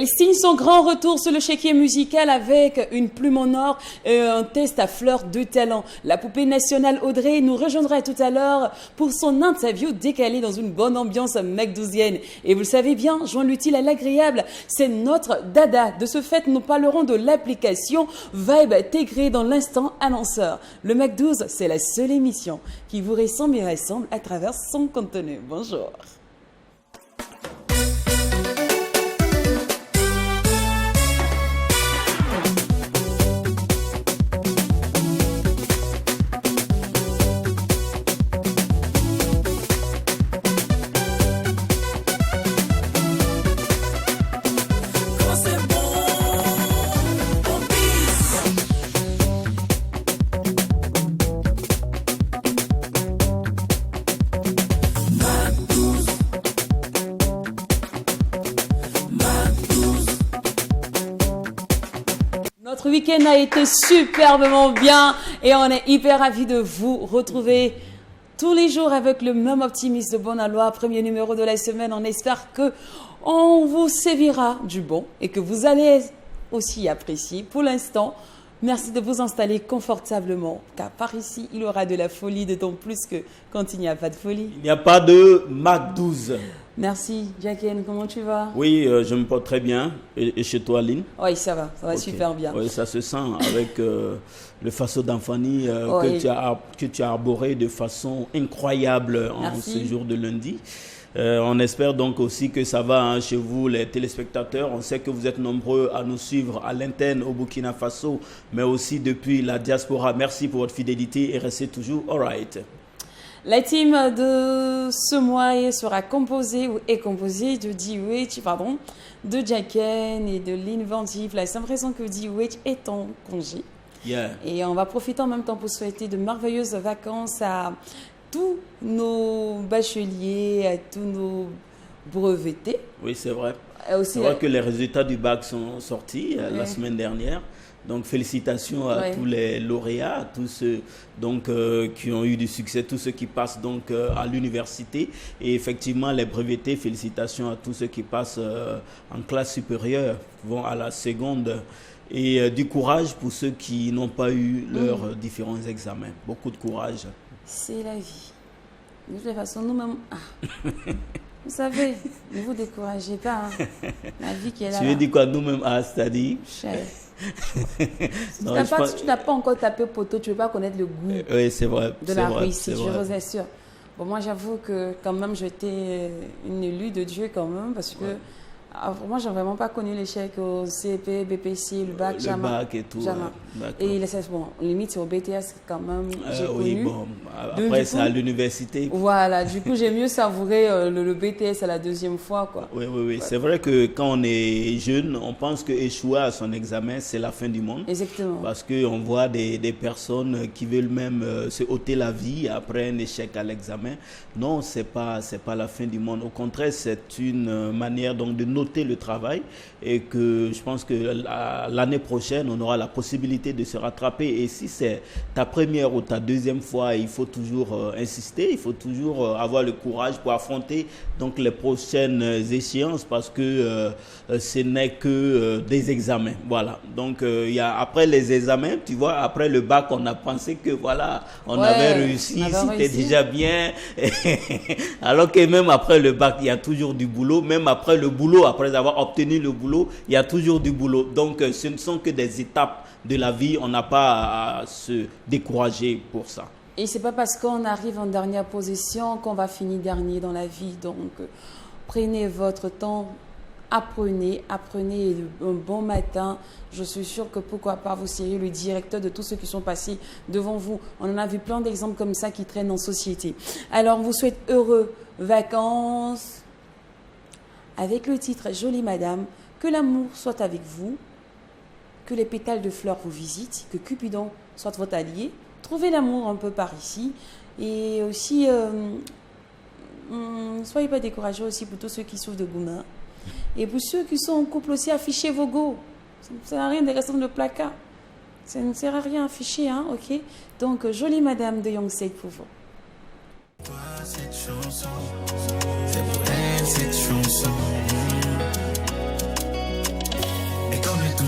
Elle signe son grand retour sur le chéquier musical avec une plume en or et un test à fleur de talent. La poupée nationale Audrey nous rejoindra tout à l'heure pour son interview décalée dans une bonne ambiance macdousienne. Et vous le savez bien, joint l'utile à l'agréable, c'est notre dada. De ce fait, nous parlerons de l'application Vibe intégrée dans l'instant annonceur. Le Mac12, c'est la seule émission qui vous ressemble et ressemble à travers son contenu. Bonjour. Notre week-end a été superbement bien et on est hyper ravis de vous retrouver tous les jours avec le même optimisme de Bonalois, premier numéro de la semaine. On espère que on vous sévira du bon et que vous allez aussi apprécier. Pour l'instant, merci de vous installer confortablement, car par ici, il y aura de la folie, d'autant plus que quand il n'y a pas de folie. Il n'y a pas de Mac12. Merci, Jacqueline, comment tu vas? Oui, je me porte très bien. Et chez toi, Lynn? Oui, ça va Okay. super bien. Oui, ça se sent avec le faso d'Anfani Oui. que tu as arboré de façon incroyable en Merci. ce jour de lundi. On espère donc aussi que ça va hein, chez vous, les téléspectateurs. On sait que vous êtes nombreux à nous suivre à l'interne au Burkina Faso, mais aussi depuis la diaspora. Merci pour votre fidélité et restez toujours all right. La team de ce mois sera composée de D-Witch, de Jacken et de Lynn Ventif. La simple raison que D-Witch est en congé. Yeah. Et on va profiter en même temps pour souhaiter de merveilleuses vacances à tous nos bacheliers, à tous nos brevetés. Oui, c'est vrai. Aussi, C'est vrai que les résultats du bac sont sortis la semaine dernière. Donc félicitations à tous les lauréats, à tous ceux donc, qui ont eu du succès, tous ceux qui passent donc, à l'université. Et effectivement, les brevetés, félicitations à tous ceux qui passent en classe supérieure, vont à la seconde. Et du courage pour ceux qui n'ont pas eu leurs différents examens. Beaucoup de courage. C'est la vie. De toute façon, nous-mêmes... Vous savez, ne vous découragez pas. Hein. La vie qui est là. Tu veux dire quoi, nous-mêmes, c'est-à-dire Si tu n'as pas encore tapé poteau, tu ne peux pas connaître le goût c'est vrai, de la réussite, je vrai. vous assure. Bon, moi, j'avoue que quand même, j'étais une élue de Dieu quand même, parce que moi, je n'ai vraiment pas connu l'échec au CP, BPC, le bac, jamais. Le bac et tout. Jamais. Et bon, limite, c'est au BTS quand même, j'ai connu. Bon, après, c'est à l'université. Voilà, du coup, j'ai mieux savouré le BTS à la deuxième fois, quoi. Oui. Ouais. C'est vrai que quand on est jeune, on pense que échouer à son examen, c'est la fin du monde. Exactement. Parce qu'on voit des personnes qui veulent même se ôter la vie après un échec à l'examen. Non, c'est pas la fin du monde. Au contraire, c'est une manière donc de noter le travail et que je pense que l'année prochaine, on aura la possibilité de se rattraper. Et si c'est ta première ou ta deuxième fois, il faut toujours insister, il faut toujours avoir le courage pour affronter donc les prochaines échéances parce que ce n'est que des examens. Voilà. Donc, après les examens, tu vois, après le bac, on a pensé que voilà, on avait réussi, c'était déjà bien. Alors que même après le bac, il y a toujours du boulot. Même après le boulot, après avoir obtenu le boulot, il y a toujours du boulot. Donc, ce ne sont que des étapes de la vie. On n'a pas à se décourager pour ça. Et c'est pas parce qu'on arrive en dernière position qu'on va finir dernier dans la vie. Donc, prenez votre temps, apprenez un bon matin. Je suis sûre que pourquoi pas vous serez le directeur de tous ceux qui sont passés devant vous. On en a vu plein d'exemples comme ça qui traînent en société. Alors, on vous souhaite heureux vacances avec le titre Jolie Madame. Que l'amour soit avec vous, que les pétales de fleurs vous visitent, que Cupidon soit votre allié. Trouvez l'amour un peu par ici. Et aussi, soyez pas découragés aussi pour tous ceux qui souffrent de gourmand. Et pour ceux qui sont en couple aussi, affichez vos go. Ça ne sert à rien de rester dans le placard. Ça ne sert à rien afficher, hein, ok? Donc, Jolie Madame de Young Said pour vous. Cette chanson, c'est pour elle cette chanson.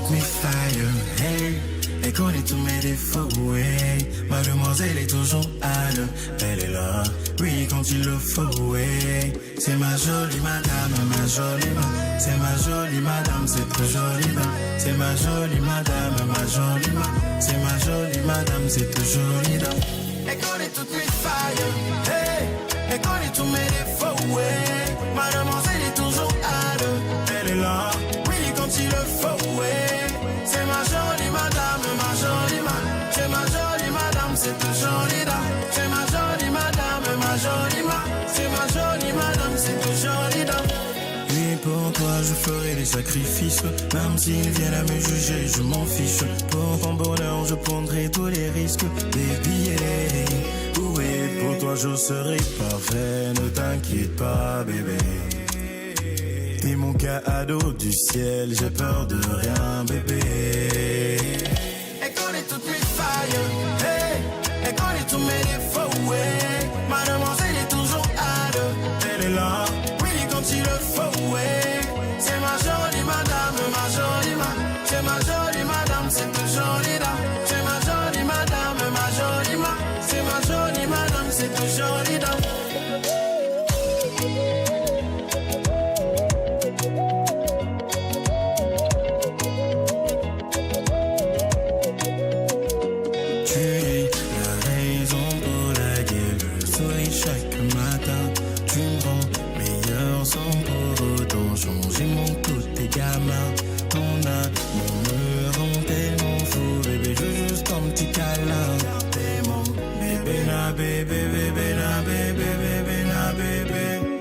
toutes mes failles, hey. Elle connaît tous mes défauts, hey. Mademoiselle est toujours à l'heure, elle est là, oui, quand il le faut, hey. C'est ma jolie madame, ma jolie madame. C'est ma jolie madame, c'est trop jolie dame. C'est ma jolie madame, ma jolie madame. C'est ma jolie madame, c'est trop jolie dame. Elle connaît toutes mes failles, hey. Elle connaît tous mes défauts, hey. Mademoiselle est toujours à l'heure, elle est là, oui, quand il le faut, hey. C'est ma jolie madame, ma jolie madame. C'est ma jolie madame, c'est tout jolie dame. C'est ma jolie madame, ma jolie madame. C'est ma jolie madame, c'est tout jolie dame. Et pour toi je ferai des sacrifices. Même s'ils viennent à me juger, je m'en fiche. Pour ton bonheur je prendrai tous les risques. Baby, oui, pour toi je serai parfait. Ne t'inquiète pas bébé. T'es mon cadeau du ciel, j'ai peur de rien, bébé. Elle connaît toutes mes failles, hey. Elle connaît tous mes défauts, hey. Mademoiselle est toujours à l'heure, elle est là, oui, quand il le faut, hey. C'est ma jolie madame, ma jolie madame. C'est ma jolie madame, c'est tout jolie dame. C'est ma jolie madame, ma jolie madame. C'est ma jolie madame, c'est tout jolie dame.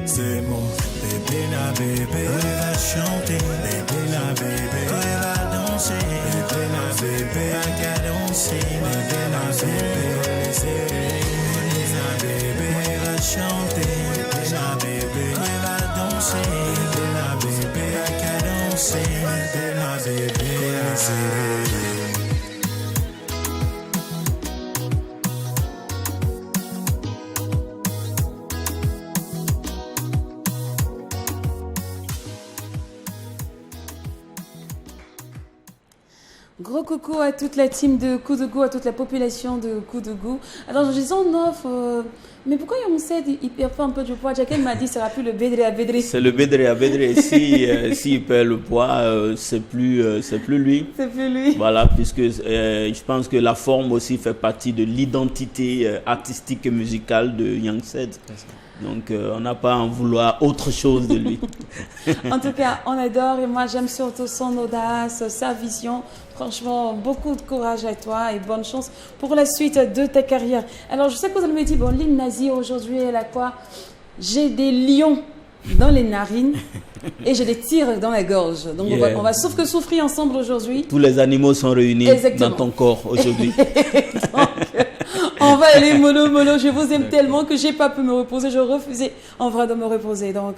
C'est mon bébé la bébé. On va chanter, bébé la bébé. On va danser, bébé la bébé. On va danser, bébé la bébé. Bébé la bébé. On va chanter, bébé la bébé. On va danser, bébé la bébé. On va danser, bébé la bébé. Gros coucou à toute la team de Coup de Goût, à toute la population de Coup de Goût. Alors je disais en off, mais pourquoi on sait il perd un peu du poids? Jacqueline m'a dit que ce sera plus le Bédré à Bédré. C'est le Bédré à Bédré. Si il perd le poids, c'est plus lui. C'est plus lui. Voilà, puisque je pense que la forme aussi fait partie de l'identité artistique et musicale de Young Sed. Donc on n'a pas à en vouloir autre chose de lui. En tout cas, on adore et moi j'aime surtout son audace, sa vision. Franchement, beaucoup de courage à toi et bonne chance pour la suite de ta carrière. Alors je sais que vous allez me dire, bon, Lil Nazi aujourd'hui elle a quoi? J'ai des lions dans les narines et j'ai des tigres dans la gorge. Donc Yeah. on va sauf que souffrir ensemble aujourd'hui. Tous les animaux sont réunis Exactement. dans ton corps aujourd'hui. Donc, on va aller mollo. Je vous aime tellement que j'ai pas pu me reposer. Je refusais en vrai de me reposer. Donc,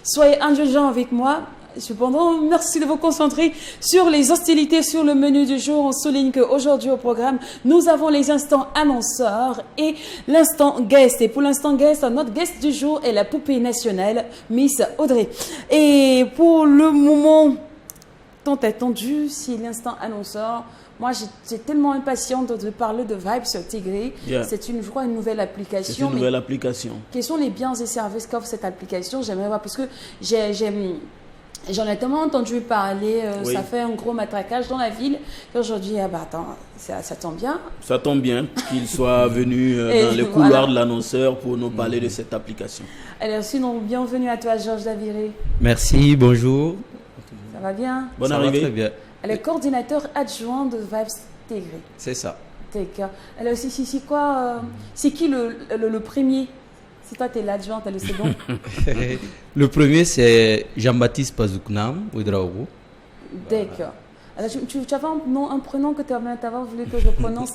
soyez indulgents avec moi. Cependant, merci de vous concentrer sur les hostilités, sur le menu du jour. On souligne qu'aujourd'hui au programme, nous avons les instants annonceurs et l'instant guest. Et pour l'instant guest, notre guest du jour est la poupée nationale, Miss Audrey. Et pour le moment tant attendu, si l'instant annonceur, moi j'étais tellement impatiente de parler de Vibes sur Tigré. Yeah. C'est une, je crois, une nouvelle application. C'est une nouvelle application. Quels sont les biens et services qu'offre cette application? J'aimerais voir parce que j'en ai tellement entendu parler, Oui. ça fait un gros matraquage dans la ville qu'aujourd'hui, ah bah attends, ça tombe bien. Ça tombe bien qu'il soit venu Et dans les voilà. couloirs de l'annonceur pour nous parler de cette application. Alors sinon, bienvenue à toi Georges Daviré. Merci, bonjour. Ça va bien? Bonne Ça va arrivée. très bien. Elle est coordinateur adjoint de Vibes Tigré. C'est ça. D'accord. Alors c'est quoi c'est qui le premier? Si toi, tu es l'adjointe, tu es le second. Le premier, c'est Jean-Baptiste Pazouknam, Ouedraogo. D'accord. Alors, tu avais un prénom que tu avais voulu que je prononce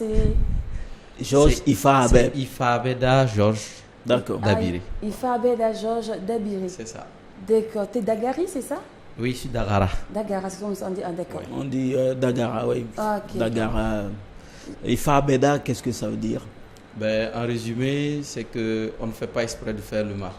Georges C'est- Ifa C'est Abed. Ifa Abeda Georges D'accord. Dabiré. Ifa Abeda Georges Dabiré. C'est ça. D'accord. Tu es Dagari, c'est ça? Oui, je suis d'Agara. Dagara, c'est comme ça on dit. Ah, d'accord. On dit Dagara, oui. Ok. Dagara. Ifa Abeda, qu'est-ce que ça veut dire? Ben, en résumé, c'est qu'on ne fait pas exprès de faire le mal.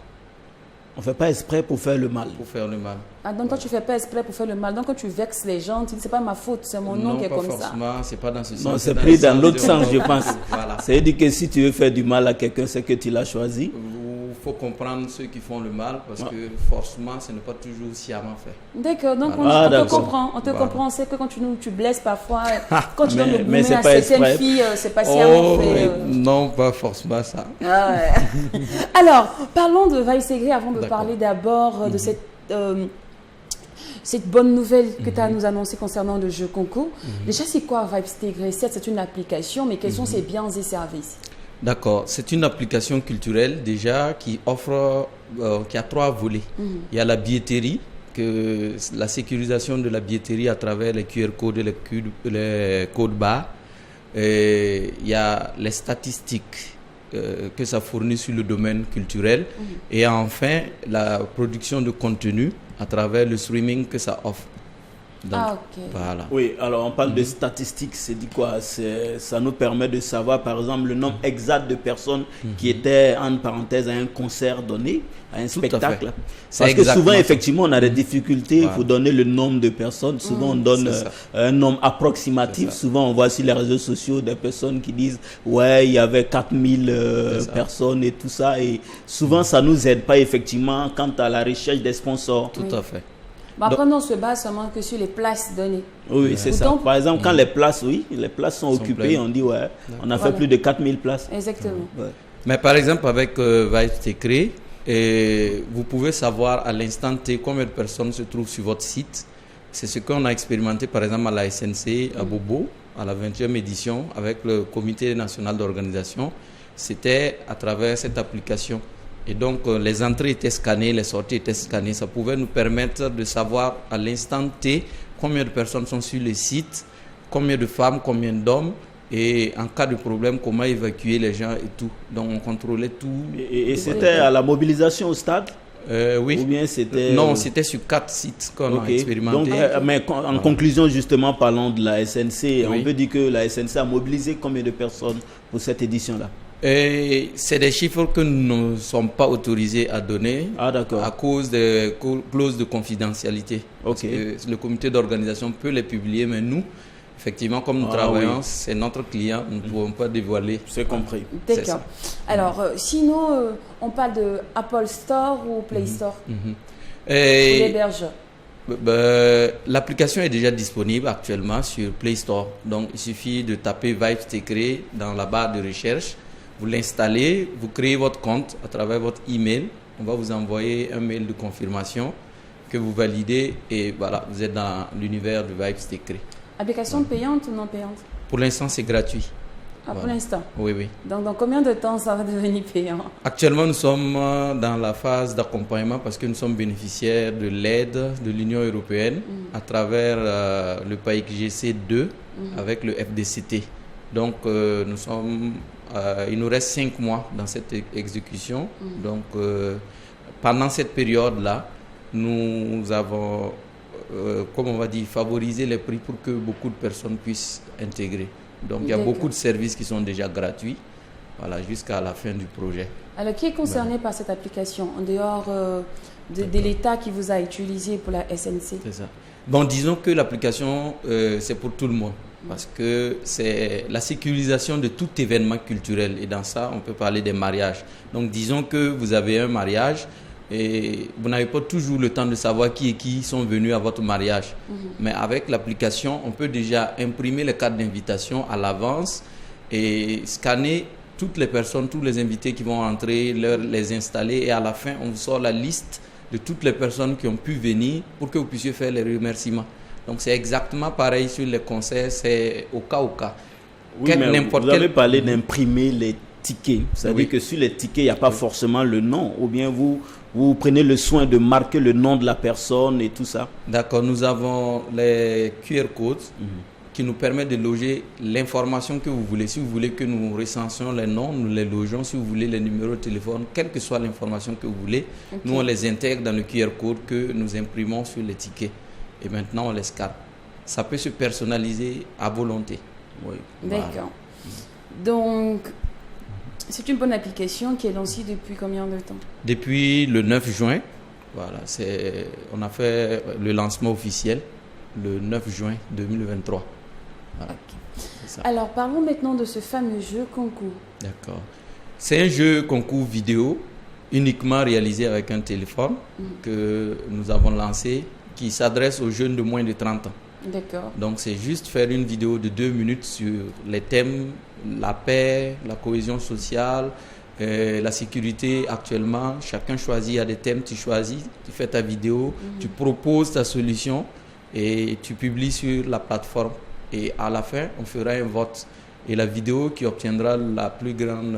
On ne fait pas exprès pour faire le mal. Pour faire le mal. Ah, donc toi, tu ne fais pas exprès pour faire le mal. Donc quand tu vexes les gens, tu dis, c'est pas ma faute, c'est mon nom qui est comme ça. Non, pas forcément, c'est pas dans ce sens. Non, c'est pris dans l'autre sens, je pense. Voilà. C'est-à-dire que si tu veux faire du mal à quelqu'un, c'est que tu l'as choisi. Il faut comprendre ceux qui font le mal parce que forcément, ce n'est pas toujours sciemment fait. D'accord, donc Voilà. on te comprend. On te comprend. C'est que quand tu blesses parfois, quand tu donnes le mais goût à pas certaines exprès. filles, c'est pas sciemment fait. Non, pas forcément ça. Ah ouais. Alors, parlons de Vibes Tegré avant de parler d'abord de cette bonne nouvelle que tu as à nous annoncer concernant le jeu concours. Déjà, c'est quoi Vibes Tegré? Certes, c'est une application, mais quels sont ses biens et services? D'accord, c'est une application culturelle déjà qui offre, qui a 3 volets. Il y a la billetterie, la sécurisation de la billetterie à travers les QR codes et les codes barres. Il y a les statistiques que ça fournit sur le domaine culturel. Et enfin, la production de contenu à travers le streaming que ça offre. Donc, voilà. Oui, alors on parle de statistiques, c'est dit quoi? Ça nous permet de savoir par exemple le nombre exact de personnes qui étaient en parenthèse à un concert donné, à un spectacle. Parce que souvent effectivement on a des difficultés pour donner le nombre de personnes. Souvent on donne un nombre approximatif. Souvent on voit sur les réseaux sociaux des personnes qui disent ouais il y avait 4000 personnes et tout ça. Et souvent ça nous aide pas effectivement quant à la recherche des sponsors. Tout à fait. Mais après, on se base seulement que sur les places données. Oui, c'est ça. Par exemple, quand les places sont occupées, on dit, ouais, on a fait plus de 4000 places. Exactement. Mais par exemple, avec Vibes Tegré, vous pouvez savoir à l'instant T combien de personnes se trouvent sur votre site. C'est ce qu'on a expérimenté, par exemple, à la SNC, à Bobo, à la 20e édition, avec le Comité national d'organisation. C'était à travers cette application. Et donc, les entrées étaient scannées, les sorties étaient scannées. Ça pouvait nous permettre de savoir à l'instant T combien de personnes sont sur le site, combien de femmes, combien d'hommes, et en cas de problème, comment évacuer les gens et tout. Donc, on contrôlait tout. Et c'était à la mobilisation au stade? Oui. Ou bien c'était... Non, c'était sur 4 sites qu'on a expérimenté. Donc, mais en conclusion, justement, parlant de la SNC, on peut dire que la SNC a mobilisé combien de personnes pour cette édition-là? C'est des chiffres que nous ne sommes pas autorisés à donner à cause des clauses de confidentialité. Parce que le comité d'organisation peut les publier, mais nous, effectivement, comme nous travaillons, c'est notre client, nous ne pouvons pas dévoiler. C'est compris. D'accord. Alors, sinon, on parle de Apple Store ou Play Store pour l'hébergeur. L'application est déjà disponible actuellement sur Play Store. Donc, il suffit de taper Vibes Tegré dans la barre de recherche. Vous l'installez, vous créez votre compte à travers votre email. On va vous envoyer un mail de confirmation que vous validez et voilà, vous êtes dans l'univers de Vibes Tegré. Application payante ou non payante? Pour l'instant, c'est gratuit. Ah, pour l'instant? Oui, oui. Donc, dans combien de temps ça va devenir payant? Actuellement, nous sommes dans la phase d'accompagnement parce que nous sommes bénéficiaires de l'aide de l'Union européenne à travers le PAIC GC2 avec le FDCT. Donc, nous sommes... il nous reste 5 mois dans cette exécution. Donc, pendant cette période-là, nous avons, comme on va dire, favorisé les prix pour que beaucoup de personnes puissent intégrer. Donc, il y a beaucoup de services qui sont déjà gratuits, voilà, jusqu'à la fin du projet. Alors, qui est concerné par cette application, en dehors de l'État qui vous a utilisé pour la SNC? C'est ça. Bon, disons que l'application, c'est pour tout le monde. Parce que c'est la sécurisation de tout événement culturel. Et dans ça, on peut parler des mariages. Donc, disons que vous avez un mariage et vous n'avez pas toujours le temps de savoir qui et qui sont venus à votre mariage. Mais avec l'application, on peut déjà imprimer les cartes d'invitation à l'avance et scanner toutes les personnes, tous les invités qui vont entrer, les installer. Et à la fin, on vous sort la liste de toutes les personnes qui ont pu venir pour que vous puissiez faire les remerciements. Donc, c'est exactement pareil sur les concerts, c'est au cas. Oui, mais vous avez parlé d'imprimer les tickets. Ça veut dire que sur les tickets, il n'y a pas forcément le nom. Ou bien vous prenez le soin de marquer le nom de la personne et tout ça. D'accord, nous avons les QR codes qui nous permettent de loger l'information que vous voulez. Si vous voulez que nous recensions les noms, nous les logeons. Si vous voulez les numéros de téléphone, quelle que soit l'information que vous voulez, nous on les intègre dans le QR code que nous imprimons sur les tickets. Et maintenant, on les scanne. Ça peut se personnaliser à volonté. Oui. D'accord. Voilà. Donc, C'est une bonne application qui est lancée depuis combien de temps? Depuis le 9 juin, voilà, on a fait le lancement officiel le 9 juin 2023. Voilà. Ok. C'est ça. Alors, parlons maintenant de ce fameux jeu concours. D'accord. C'est un jeu concours vidéo uniquement réalisé avec un téléphone que nous avons lancé qui s'adresse aux jeunes de moins de 30 ans. D'accord. Donc c'est juste faire une vidéo de 2 minutes sur les thèmes, la paix, la cohésion sociale, la sécurité actuellement. Chacun choisit, il y a des thèmes, tu choisis, tu fais ta vidéo, tu proposes ta solution et tu publies sur la plateforme. Et à la fin, on fera un vote. Et la vidéo qui obtiendra la plus grande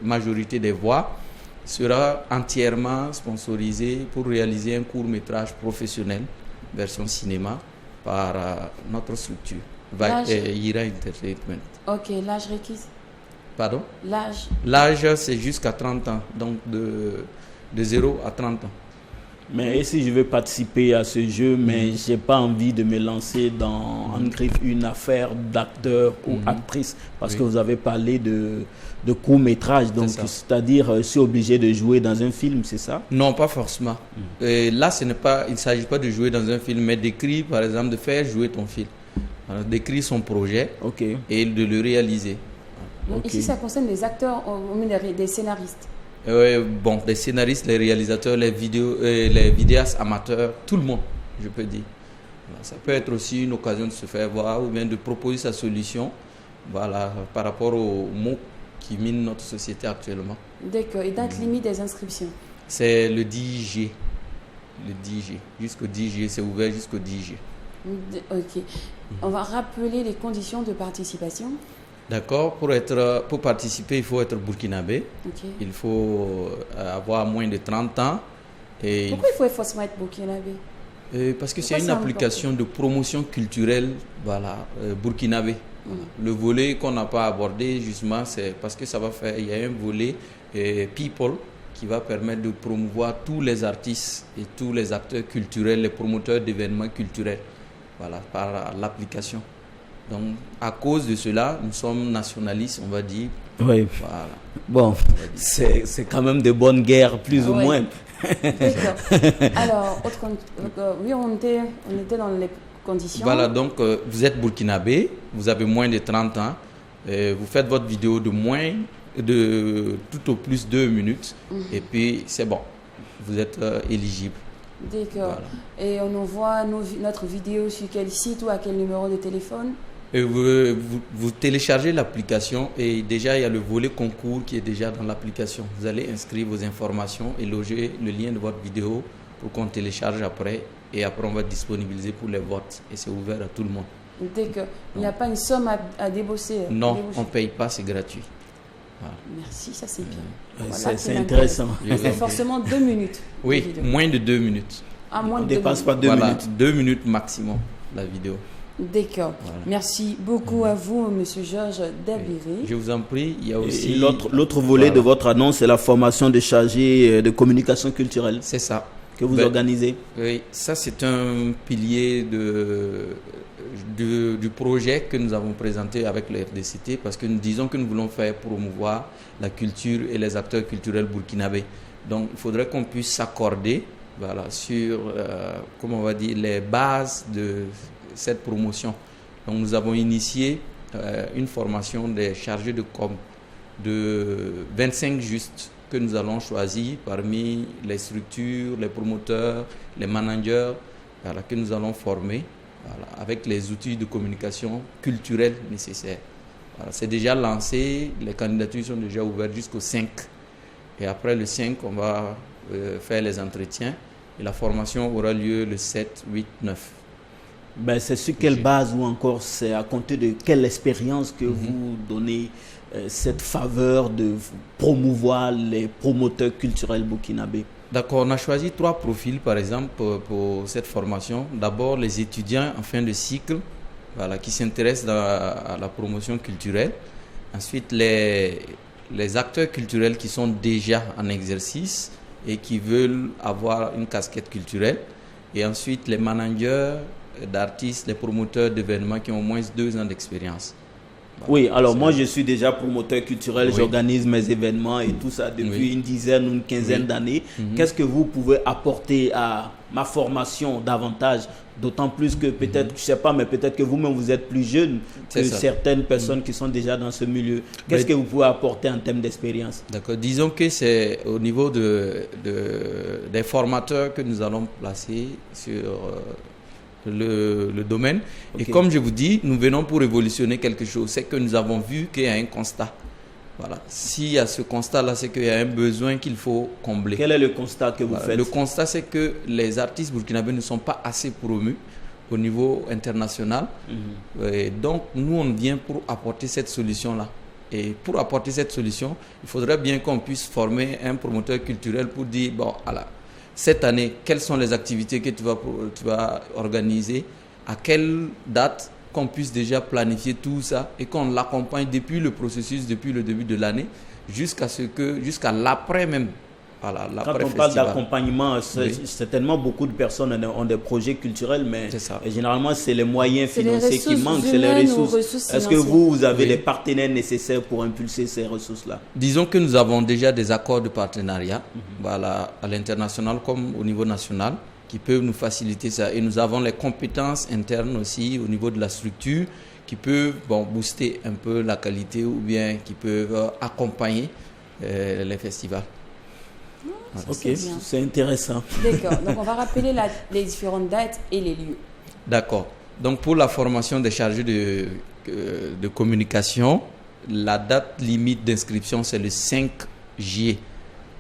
majorité des voix sera entièrement sponsorisée pour réaliser un court-métrage professionnel, version cinéma, par notre structure, Yira Entertainment. Ok, l'âge requis? Pardon? L'âge? L'âge, c'est jusqu'à 30 ans, donc de 0 à 30 ans. Mais et si je veux participer à ce jeu, mais j'ai pas envie de me lancer dans une affaire d'acteur ou actrice, parce que vous avez parlé de court-métrage, donc c'est-à-dire je suis obligé de jouer dans un film, c'est ça? Non, pas forcément. Là, il ne s'agit pas de jouer dans un film, mais d'écrire, par exemple, de faire jouer ton film. Alors, d'écrire son projet et de le réaliser. Donc, ici, ça concerne les acteurs, des scénaristes. Bon, les scénaristes, les réalisateurs, les vidéastes amateurs, tout le monde, je peux dire. Voilà, ça peut être aussi une occasion de se faire voir ou bien de proposer sa solution, voilà, par rapport aux mots qui minent notre société actuellement. D'accord. Et date limite des inscriptions? C'est le 10 G. Le 10 G. Jusqu'au 10 G, c'est ouvert jusqu'au 10 G. Ok. On va rappeler les conditions de participation. D'accord. Pour participer, il faut être burkinabé. Okay. Il faut avoir moins de 30 ans. Et pourquoi il faut forcément être burkinabé? Parce que c'est une application de promotion culturelle, voilà, burkinabé. Voilà. Le volet qu'on n'a pas abordé, justement, c'est parce que il y a un volet people qui va permettre de promouvoir tous les artistes et tous les acteurs culturels, les promoteurs d'événements culturels, voilà, par l'application. Donc, à cause de cela, nous sommes nationalistes, on va dire. Oui. Voilà. Bon, c'est quand même de bonnes guerres, plus ou moins. D'accord. Alors, oui, on était dans les conditions. Voilà, donc vous êtes burkinabé, vous avez moins de 30 ans, vous faites votre vidéo de tout au plus 2 minutes, et puis c'est bon, vous êtes éligible. D'accord. Voilà. Et on envoie notre vidéo sur quel site ou à quel numéro de téléphone? Vous téléchargez l'application et déjà il y a le volet concours qui est déjà dans l'application. Vous allez inscrire vos informations et loger le lien de votre vidéo pour qu'on télécharge après, et après on va disponibiliser pour les votes et c'est ouvert à tout le monde. D'accord. Il n'y a pas une somme à débourser? Non, on ne paye pas, c'est gratuit. Voilà. Merci, ça c'est bien. Voilà, c'est intéressant. C'est forcément 2 minutes. Oui, moins de 2 minutes. On ne dépasse pas 2 minutes. 2 minutes maximum la vidéo. D'accord. Voilà. Merci beaucoup à vous, Monsieur Georges Dabiri. Je vous en prie. Il y a aussi l'autre volet de votre annonce, c'est la formation de chargé de communication culturelle. C'est ça. Que vous organisez. Oui, ça c'est un pilier du projet que nous avons présenté avec le FDCT, parce que nous disons que nous voulons faire promouvoir la culture et les acteurs culturels burkinabés. Donc il faudrait qu'on puisse s'accorder, voilà, sur comment on va dire, les bases de cette promotion. Donc nous avons initié une formation des chargés de com de 25 justes que nous allons choisir parmi les structures, les promoteurs, les managers, voilà, que nous allons former, voilà, avec les outils de communication culturelle nécessaires. Voilà, c'est déjà lancé, les candidatures sont déjà ouvertes jusqu'au 5. Et après le 5, on va faire les entretiens et la formation aura lieu le 7, 8, 9. Ben, c'est sur quelle base ou encore c'est à compter de quelle expérience que vous donnez cette faveur de promouvoir les promoteurs culturels burkinabés? D'accord, on a choisi 3 profils par exemple pour cette formation. D'abord les étudiants en fin de cycle, voilà, qui s'intéressent à la promotion culturelle. Ensuite les acteurs culturels qui sont déjà en exercice et qui veulent avoir une casquette culturelle. Et ensuite les managers d'artistes, les promoteurs d'événements qui ont au moins 2 ans d'expérience. Oui, alors moi je suis déjà promoteur culturel, j'organise mes événements et tout ça depuis une dizaine ou une quinzaine d'années. Qu'est-ce que vous pouvez apporter à ma formation davantage? D'autant plus que peut-être, je sais pas, mais peut-être que vous-même vous êtes plus jeune que certaines personnes qui sont déjà dans ce milieu. Qu'est-ce que vous pouvez apporter en termes d'expérience? D'accord, disons que c'est au niveau des formateurs que nous allons placer sur le domaine. Et comme je vous dis, nous venons pour révolutionner quelque chose. C'est que nous avons vu qu'il y a un constat. Voilà. S'il y a ce constat-là, c'est qu'il y a un besoin qu'il faut combler. Quel est le constat que vous faites? Le constat, c'est que les artistes burkinabés ne sont pas assez promus au niveau international. Et donc, nous, on vient pour apporter cette solution-là. Et pour apporter cette solution, il faudrait bien qu'on puisse former un promoteur culturel pour dire, bon, voilà, cette année, quelles sont les activités que tu vas organiser, à quelle date, qu'on puisse déjà planifier tout ça et qu'on l'accompagne depuis le processus, depuis le début de l'année, jusqu'à l'après même. Voilà, quand on parle d'accompagnement, certainement beaucoup de personnes ont des projets culturels, mais généralement c'est les moyens financiers qui manquent, c'est les ressources. Est-ce que vous avez les partenaires nécessaires pour impulser ces ressources-là? Disons que nous avons déjà des accords de partenariat, voilà, à l'international comme au niveau national, qui peuvent nous faciliter ça. Et nous avons les compétences internes aussi au niveau de la structure qui peuvent booster un peu la qualité ou bien qui peuvent accompagner les festivals. Voilà. Ok, c'est intéressant. D'accord, donc on va rappeler les différentes dates et les lieux. D'accord, donc pour la formation des chargés de communication, la date limite d'inscription c'est le 5 juillet.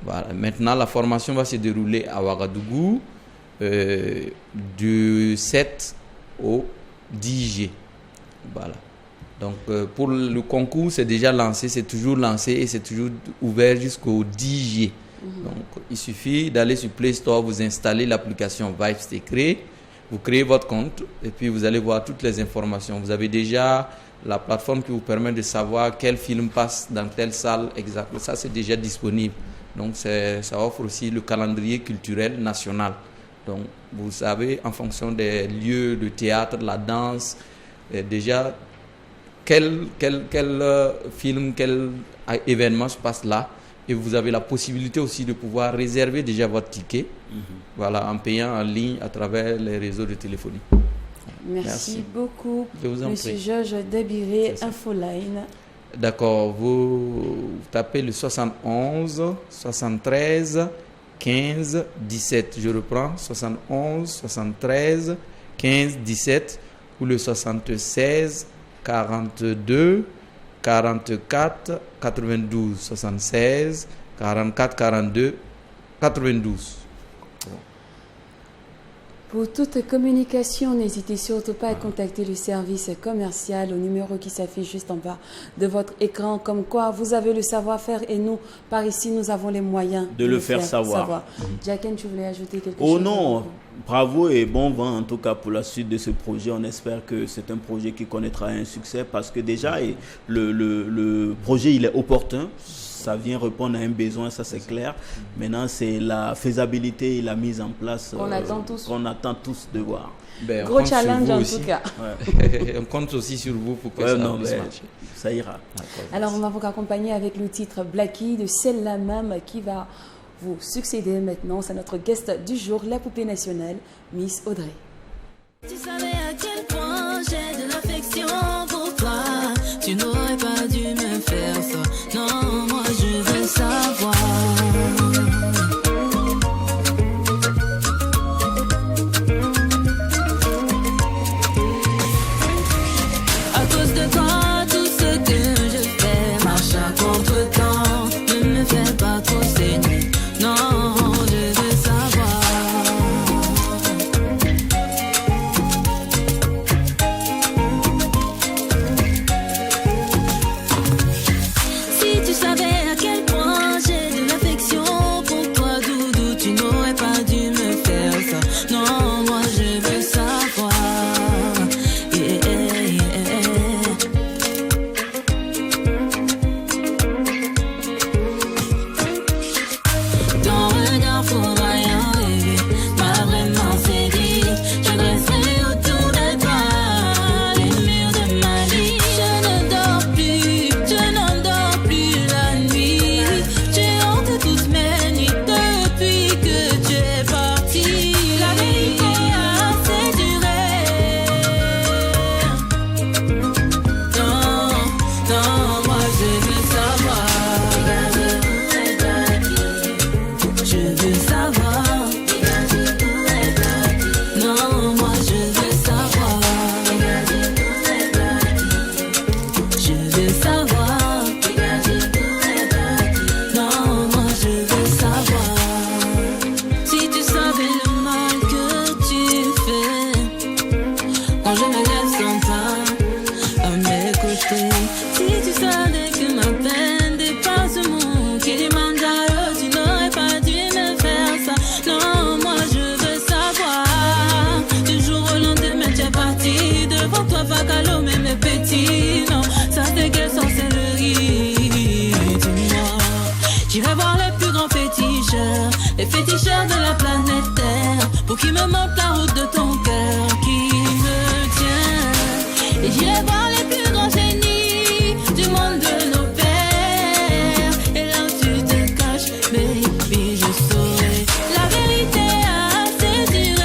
Voilà. Maintenant la formation va se dérouler à Ouagadougou du 7 au 10 juillet. Voilà. Donc pour le concours c'est déjà lancé, c'est toujours lancé et c'est toujours ouvert jusqu'au 10 juillet. Donc, il suffit d'aller sur Play Store, vous installez l'application Vibes Stay Créé, vous créez votre compte et puis vous allez voir toutes les informations. Vous avez déjà la plateforme qui vous permet de savoir quel film passe dans telle salle exactement. Ça, c'est déjà disponible. Donc, ça offre aussi le calendrier culturel national. Donc, vous savez, en fonction des lieux de théâtre, la danse, déjà, quel film, quel événement se passe là. Et vous avez la possibilité aussi de pouvoir réserver déjà votre ticket, voilà, en payant en ligne à travers les réseaux de téléphonie. Merci beaucoup, Monsieur Georges Débiré, Infoline. D'accord, vous tapez le 71 73 15 17. Je reprends, 71 73 15 17 ou le 76 42 44 92 76 44 42 92. Pour toute communication, n'hésitez surtout pas à contacter le service commercial au numéro qui s'affiche juste en bas de votre écran. Comme quoi, vous avez le savoir-faire et nous, par ici, nous avons les moyens de le faire savoir. Jacqueline, tu voulais ajouter quelque chose? Oh non, bravo et bon vent en tout cas pour la suite de ce projet. On espère que c'est un projet qui connaîtra un succès parce que déjà, le projet, il est opportun. Ça vient répondre à un besoin, ça c'est clair. Maintenant, c'est la faisabilité et la mise en place qu'on attend tous de voir. Gros challenge en tout cas. On compte aussi sur vous pour que ça puisse marcher. Ça ira. Alors, on va vous accompagner avec le titre Blackie de Celle-là même qui va vous succéder maintenant. C'est notre guest du jour, la poupée nationale, Miss Audrey. Tu savais à quel point j'ai de l'affection pour toi. Tu n'aurais pas dû me faire ça. Non, moi je veux savoir. À cause de toi, tout ce que je fais marche à contre-temps. Ne me fais pas trop saigner. Non, je veux savoir. plus grands féticheurs, les féticheurs de la planète Terre, pour qu'ils me montrent la route de ton cœur qui me tient. Et j'irai voir les plus grands génies du monde de nos pères. Et là où tu te caches, baby, je saurai la vérité à saisir.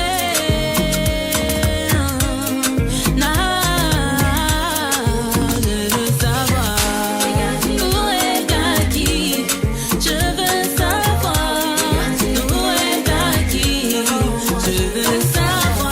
Je veux savoir où est Gaki. Je veux savoir où est Gaki. Je veux savoir.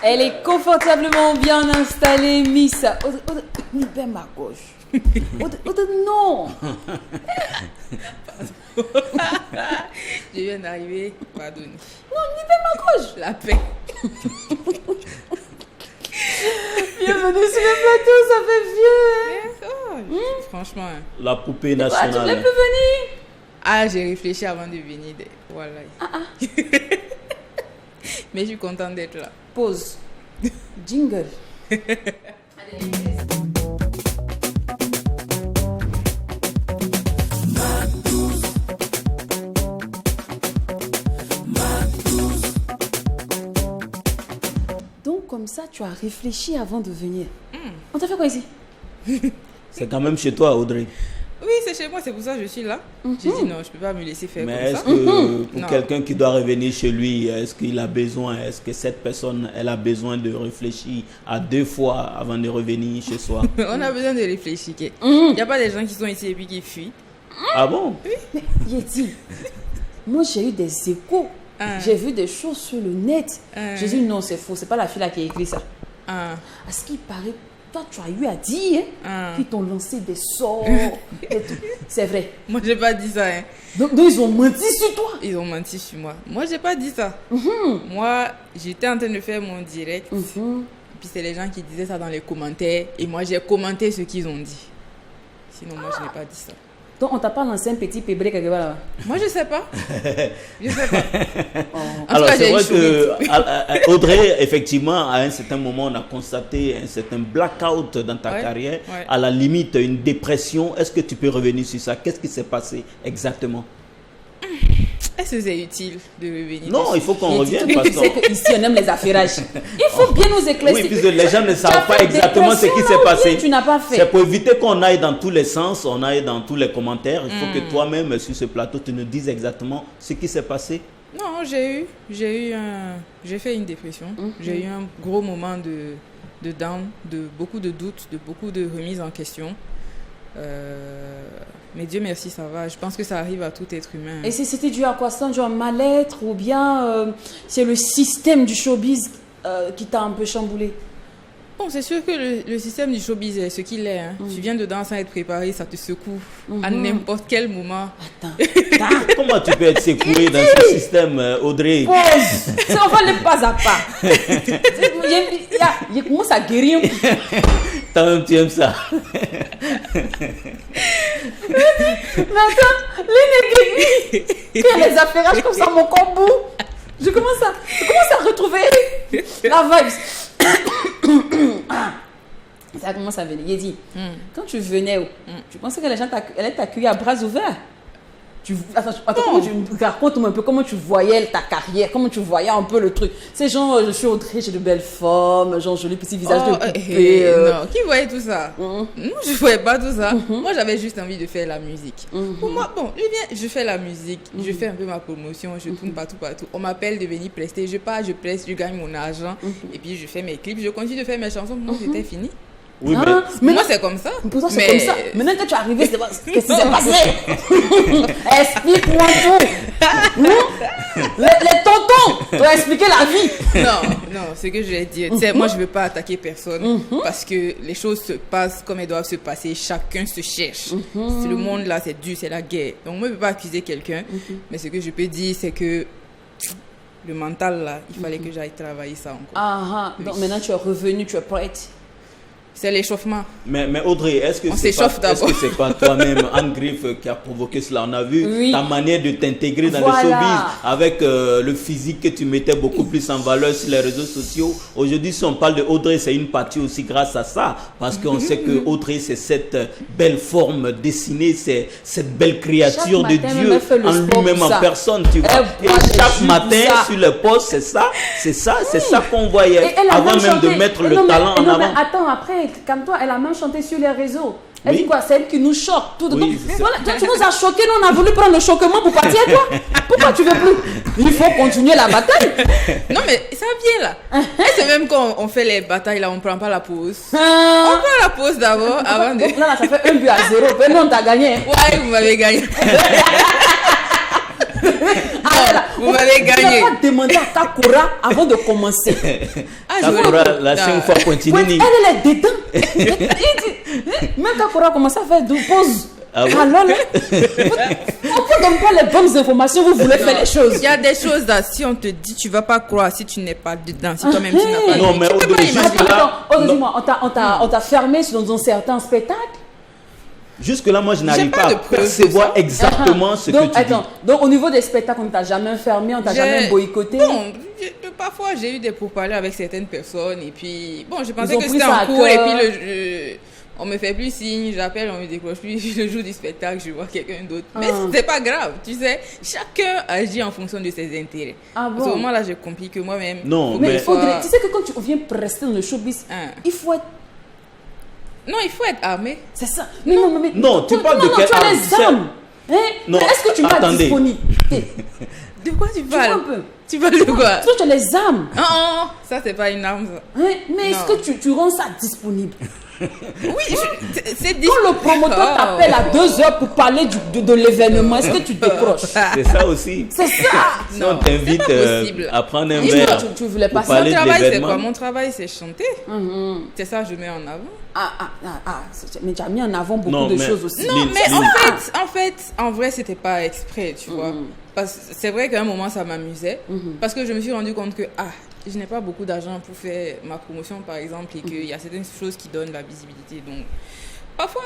Elle est confortablement bien installée, Miss. Libère ma gauche. Non. Je viens d'arriver, pardonne. Non, libère ma gauche. La paix. Bienvenue sur le plateau, ça fait vieux. Oh, franchement. Hein. La poupée Ah, tu nationale. voulais plus venir? Ah, j'ai réfléchi avant de venir. Voilà. Mais je suis contente d'être là. Pause. Jingle. Donc comme ça, tu as réfléchi avant de venir. On t'a fait quoi ici? C'est quand même chez toi, Audrey. Oui, c'est chez moi, c'est pour ça que je suis là. J'ai dit non, je peux pas me laisser faire Mais comme est-ce ça. que pour Non. quelqu'un qui doit revenir chez lui, est-ce qu'il a besoin, est-ce que cette personne, elle a besoin de réfléchir à 2 fois avant de revenir chez soi? On a besoin de réfléchir. Il n'y a pas des gens qui sont ici et puis qui fuient. Ah bon? Mais Yeti, moi j'ai eu des échos. J'ai vu des choses sur le net. J'ai dit non, c'est faux, c'est pas la fille là qui a écrit ça. À ce qui paraît, toi tu as eu à dire qu'ils t'ont lancé des sorts. Des trucs. C'est vrai. Moi, j'ai pas dit ça. Hein. Donc ils ont menti sur toi. Ils ont menti sur moi. Moi, j'ai pas dit ça. Moi, j'étais en train de faire mon direct. Puis c'est les gens qui disaient ça dans les commentaires. Et moi, j'ai commenté ce qu'ils ont dit. Sinon, moi, je n'ai pas dit ça. Donc on t'a pas lancé un petit pébré quelque part là. Moi, je sais pas. Je sais pas. En Alors, tout cas, c'est j'ai vrai eu que Audrey, effectivement, à un certain moment, on a constaté un certain blackout dans ta Ouais, carrière. ouais. À la limite, une dépression. Est-ce que tu peux revenir sur ça? Qu'est-ce qui s'est passé exactement? Est-ce que c'est utile de revenir Non, dessus? il faut qu'on Yeti, revienne toi, parce tu sais que... qu'ici on aime les affairages. Il faut bien nous éclaircir. Oui, puisque les gens ne Tu as savent pas fait exactement ce qui dépression s'est là ou passé. bien tu n'as pas fait? C'est pour éviter qu'on aille dans tous les sens, on aille dans tous les commentaires. Il faut que toi-même, sur ce plateau, tu nous dises exactement ce qui s'est passé. Non, j'ai fait une dépression. J'ai eu un gros moment de down, de beaucoup de doutes, de beaucoup de remises en question. Mais Dieu merci, ça va. Je pense que ça arrive à tout être humain. Et c'était dû à quoi ça? Genre mal-être ou bien c'est le système du showbiz qui t'a un peu chamboulé? Bon, c'est sûr que le système du showbiz est ce qu'il est. Hein. Tu viens dedans sans être préparé, ça te secoue à n'importe quel moment. Attends. Comment tu peux être secoué dans ce système, Audrey? Pause. On va le pas à pas. Il commence à guérir. Toi-même, tu aimes ça. Mais attends, quand les affairages comme ça, mon corps boue. Je commence à retrouver la vibe. Ça commence à venir. Il dit, quand tu venais, tu pensais que les gens allaient t'accueillir à bras ouverts? Raconte-moi un peu comment tu voyais ta carrière, comment tu voyais un peu le truc. C'est genre, je suis Audrey, j'ai de belles formes, genre joli petit visage de poupée. Non, qui voyait tout ça? Non, je voyais pas tout ça. Moi, j'avais juste envie de faire la musique. Pour moi, bon, je fais la musique, je fais un peu ma promotion, je tourne partout. On m'appelle de venir prester, je pars, je preste, je gagne mon argent, et puis je fais mes clips, je continue de faire mes chansons. Pour moi, c'était fini. Oui, mais Moi, c'est comme ça. pour toi, c'est comme ça. Maintenant que tu es arrivé, qu'est-ce qui s'est passé? Explique-moi tout. Les tontons doivent expliquer la vie. Non, Non, ce que je vais dire, tu sais, moi je veux pas attaquer personne parce que les choses se passent comme elles doivent se passer. Chacun se cherche. C'est le monde là, c'est dur, c'est la guerre. Donc moi je veux pas accuser quelqu'un, mais ce que je peux dire, c'est que le mental là, il fallait que j'aille travailler ça encore. Ah, donc maintenant tu es revenu, tu es prête. C'est l'échauffement. Mais Audrey, est-ce que c'est pas toi-même, Anne Griff, qui a provoqué cela? On a vu ta manière de t'intégrer dans le showbiz avec le physique que tu mettais beaucoup plus en valeur sur les réseaux sociaux. Aujourd'hui, si on parle de Audrey, c'est une partie aussi grâce à ça, parce qu'on sait que Audrey, c'est cette belle forme dessinée, c'est cette belle créature de Dieu en lui-même en personne, tu vois. Et chaque matin sur le poste, c'est ça qu'on voyait avant même de mettre le talent en avant. Attends, après, comme toi, elle a même chanté sur les réseaux. Elle dit quoi? C'est elle qui nous choque. Voilà, tu nous as choqués, nous on a voulu prendre le choquement pour partir, toi. Pourquoi tu veux plus? Il faut continuer la bataille. Non, mais ça vient là. C'est même quand on fait les batailles, là, on prend pas la pause. On prend la pause d'abord avant de. Donc là, ça fait 1-0. Mais non, t'as gagné. Ouais, vous m'avez gagné. Vous m'avez gagné. Tu n'as pas demandé à Takura avant de commencer. Takura, la 5 fois continue. Elle est dedans. Même Takura a commencé à faire 2 pauses. Ah bon? Alors là, on ne donne pas les bonnes informations, vous voulez faire les choses. Il y a des choses là, si on te dit, tu ne vas pas croire si tu n'es pas dedans, si toi-même tu n'as pas. Non, mais dis-moi, on t'a fermé dans un certain spectacle. Jusque-là, moi, je n'arrive pas à percevoir exactement ce que tu dis. Donc, au niveau des spectacles, on ne t'a jamais fermé, on ne t'a jamais boycotté? Non, parfois, j'ai eu des pourparlers avec certaines personnes. Et puis, bon, je pensais que c'était en cours. Et puis, on me fait plus signe, j'appelle, on me décroche plus. Le jour du spectacle, je vois quelqu'un d'autre. Mais c'est pas grave, tu sais. Chacun agit en fonction de ses intérêts. À ce moment-là, j'ai compris que moi-même... Non, mais il faudrait... Tu sais que quand tu viens rester dans le showbiz, il faut être... Non, il faut être armé. C'est ça. Non, tu parles de quelle arme? Tu as les armes. Non, est-ce que tu m'as disponible? De quoi tu parles? Tu vois un peu. Tu parles de quoi? Est-ce que tu as les armes? Non, ça c'est pas une arme. Mais est-ce que tu rends ça disponible? Oui, c'est disponible. Quand le promoteur t'appelle à 2h pour parler de l'événement, est-ce que tu décroches? C'est ça aussi. C'est ça. Si on t'invite à prendre un verre, tu voulais pas ça. Mon travail c'est quoi? Mon travail c'est chanter. C'est ça que je mets en avant. Mais tu as mis en avant beaucoup de choses aussi. Non, mais en fait, en vrai, c'était pas exprès, tu vois. Parce que c'est vrai qu'à un moment, ça m'amusait. Parce que je me suis rendu compte que, je n'ai pas beaucoup d'argent pour faire ma promotion, par exemple, et qu'il y a certaines choses qui donnent la visibilité. Donc, parfois,